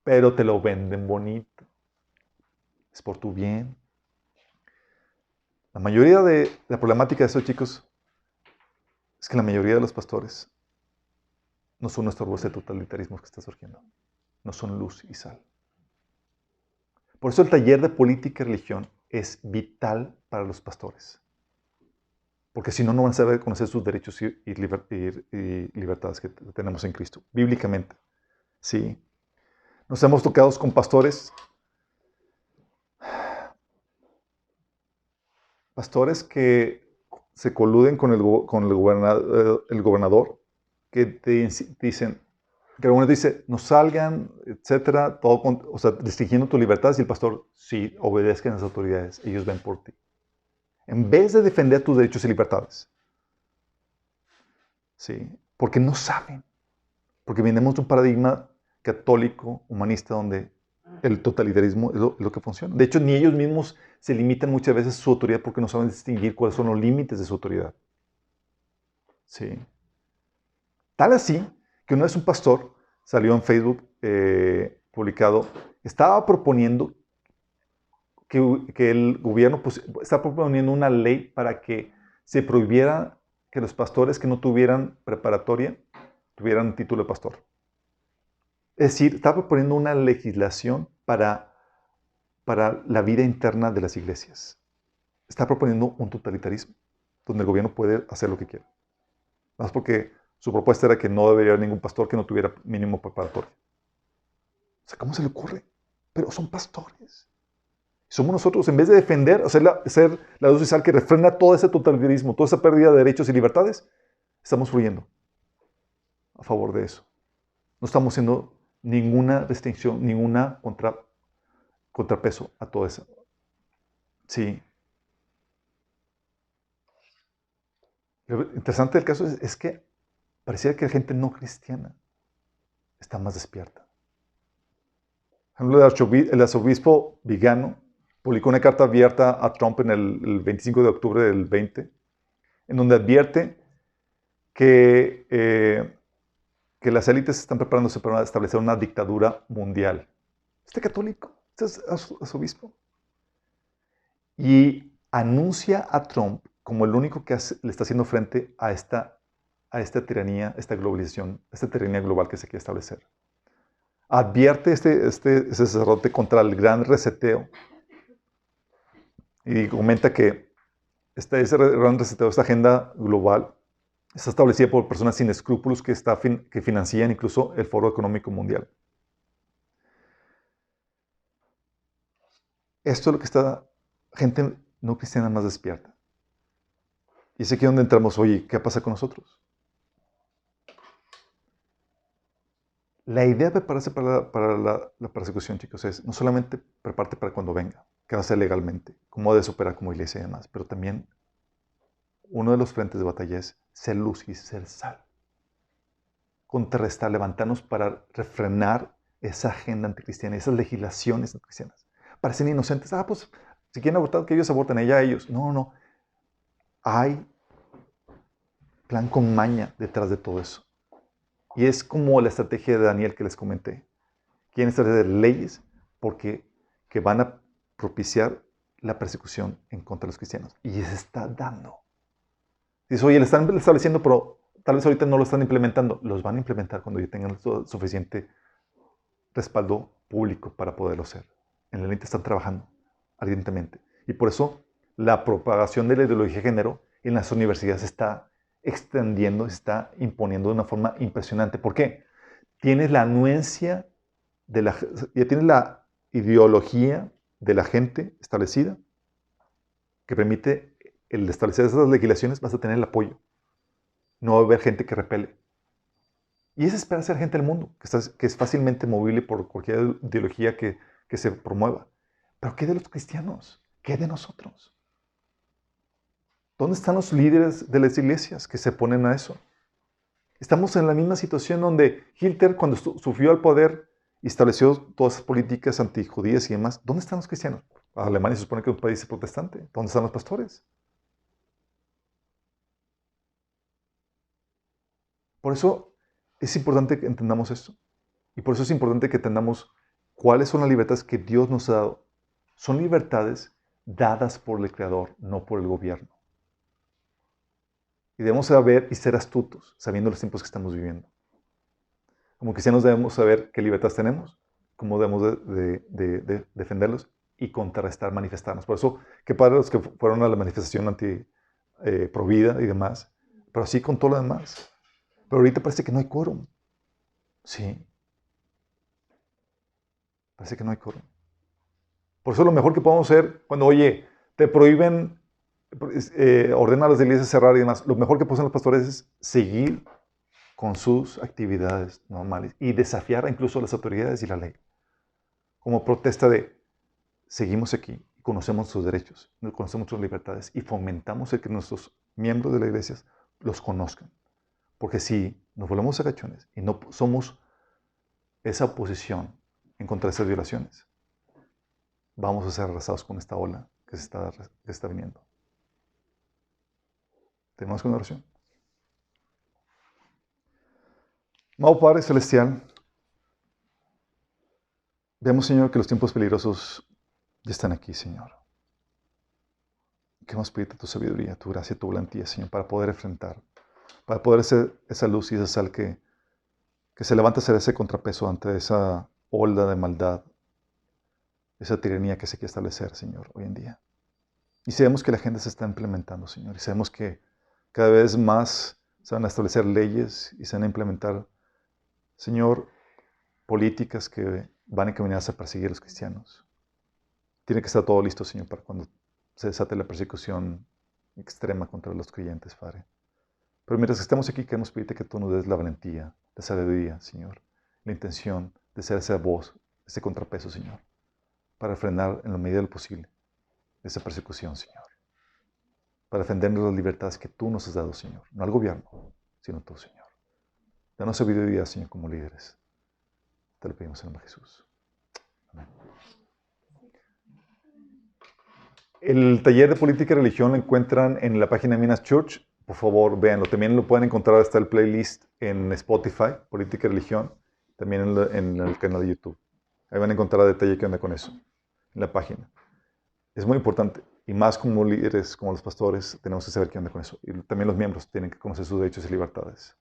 Pero te lo venden bonito. Es por tu bien. La mayoría de la problemática de eso, chicos, es que la mayoría de los pastores no son estorbos de totalitarismo que está surgiendo. No son luz y sal. Por eso el taller de política y religión es vital para los pastores. Porque si no, no van a saber conocer sus derechos y libertades que tenemos en Cristo, bíblicamente. Sí. Nos hemos tocado con pastores que se coluden con el gobernador, que te dicen, que algunos dicen, no salgan, etcétera, todo o sea, restringiendo tu libertad, y el pastor, sí, obedezcan a las autoridades, ellos ven por ti. En vez de defender tus derechos y libertades. Sí, porque no saben. Porque venimos de un paradigma católico, humanista, donde el totalitarismo es lo que funciona. De hecho, ni ellos mismos se limitan muchas veces su autoridad porque no saben distinguir cuáles son los límites de su autoridad. Sí. Tal así que una vez un pastor salió en Facebook publicado, estaba proponiendo que el gobierno está proponiendo una ley para que se prohibiera que los pastores que no tuvieran preparatoria tuvieran título de pastor. Es decir, está proponiendo una legislación para la vida interna de las iglesias. Está proponiendo un totalitarismo, donde el gobierno puede hacer lo que quiera. Más porque su propuesta era que no debería haber ningún pastor que no tuviera mínimo preparatoria. O sea, ¿cómo se le ocurre? Pero son pastores. Somos nosotros, en vez de defender, ser la luz y sal que refrena todo ese totalitarismo, toda esa pérdida de derechos y libertades, estamos fluyendo a favor de eso. No estamos haciendo ninguna restricción, ninguna contrapeso a todo eso. Sí. Lo interesante del caso es que parecía que la gente no cristiana está más despierta. Por ejemplo, el arzobispo Vigano publicó una carta abierta a Trump en el 25 de octubre del 20, en donde advierte que las élites están preparándose para establecer una dictadura mundial. Este católico, este es arzobispo. Y anuncia a Trump como el único que le está haciendo frente a esta tiranía, esta globalización, esta tiranía global que se quiere establecer. Advierte este sacerdote contra el gran reseteo y comenta que ese gran reseteo, esta agenda global, está establecida por personas sin escrúpulos que financian incluso el Foro Económico Mundial. Esto es lo que está gente no cristiana más despierta. Y es aquí donde entramos, oye, ¿qué pasa con nosotros? La idea de prepararse para la persecución, chicos, es no solamente prepararte para cuando venga, que va a ser legalmente, cómo debes operar como iglesia y demás, pero también uno de los frentes de batalla es ser luz y ser sal. Contrarrestar, levantarnos para refrenar esa agenda anticristiana, esas legislaciones anticristianas. Parecen inocentes. Pues si quieren abortar, que ellos aborten, ella ellos. No. Hay plan con maña detrás de todo eso. Y es como la estrategia de Daniel que les comenté. Quieren establecer leyes que van a propiciar la persecución en contra de los cristianos. Y se está dando. Dice, oye, le están estableciendo, pero tal vez ahorita no lo están implementando. Los van a implementar cuando ya tengan suficiente respaldo público para poderlo hacer. En la élite están trabajando ardientemente. Y por eso la propagación de la ideología de género en las universidades se está extendiendo, se está imponiendo de una forma impresionante. ¿Por qué? Tienes la anuencia, ya tienes la ideología de la gente establecida que permite el establecer esas legislaciones, vas a tener el apoyo. No va a haber gente que repele. Y esa espera ser gente del mundo, que es fácilmente movible por cualquier ideología que se promueva. Pero ¿qué de los cristianos? ¿Qué de nosotros? ¿Dónde están los líderes de las iglesias que se oponen a eso? Estamos en la misma situación donde Hitler, cuando subió al poder, y estableció todas esas políticas antijudías y demás, ¿dónde están los cristianos? Alemania se supone que es un país protestante. ¿Dónde están los pastores? Por eso es importante que entendamos esto. Y por eso es importante que entendamos cuáles son las libertades que Dios nos ha dado. Son libertades dadas por el Creador, no por el gobierno. Y debemos saber y ser astutos, sabiendo los tiempos que estamos viviendo. Como cristianos debemos saber qué libertades tenemos, cómo debemos de defenderlos y contrarrestar, manifestarnos. Por eso, qué padre los que fueron a la manifestación anti-provida y demás, pero así con todo lo demás. Pero ahorita parece que no hay quórum. Sí. Parece que no hay quórum. Por eso lo mejor que podemos hacer cuando, oye, te prohíben, ordenan a las iglesias cerrar y demás, lo mejor que pueden hacer los pastores es seguir con sus actividades normales y desafiar incluso a las autoridades y la ley. Como protesta de, seguimos aquí, conocemos sus derechos, conocemos sus libertades y fomentamos el que nuestros miembros de la iglesia los conozcan. Porque si nos volvemos agachones y no somos esa oposición en contra de esas violaciones, vamos a ser arrasados con esta ola que está viniendo. Tenemos una oración. Amado Padre Celestial, vemos, Señor, que los tiempos peligrosos ya están aquí, Señor. Queremos pedirte tu sabiduría, tu gracia, tu valentía, Señor, para poder enfrentar, para poder ser esa luz y esa sal que se levanta a ser ese contrapeso ante esa ola de maldad, esa tiranía que se quiere establecer, Señor, hoy en día. Y sabemos que la gente se está implementando, Señor, y sabemos que cada vez más se van a establecer leyes y se van a implementar, Señor, políticas que van encaminadas a perseguir a los cristianos. Tiene que estar todo listo, Señor, para cuando se desate la persecución extrema contra los creyentes, Padre. Pero mientras que estemos aquí, queremos pedirte que tú nos des la valentía, la sabiduría, Señor, la intención de ser esa voz, ese contrapeso, Señor, para frenar en la medida de lo posible esa persecución, Señor. Para defendernos las libertades que tú nos has dado, Señor. No al gobierno, sino tú, Señor. Danos sabiduría, Señor, como líderes. Te lo pedimos en el nombre de Jesús. Amén. El taller de política y religión lo encuentran en la página de Minas Church. Por favor, véanlo. También lo pueden encontrar, está el playlist en Spotify, política y religión, también en el canal de YouTube. Ahí van a encontrar a detalle qué onda con eso, en la página. Es muy importante, y más como líderes, como los pastores, tenemos que saber qué onda con eso. Y también los miembros tienen que conocer sus derechos y libertades.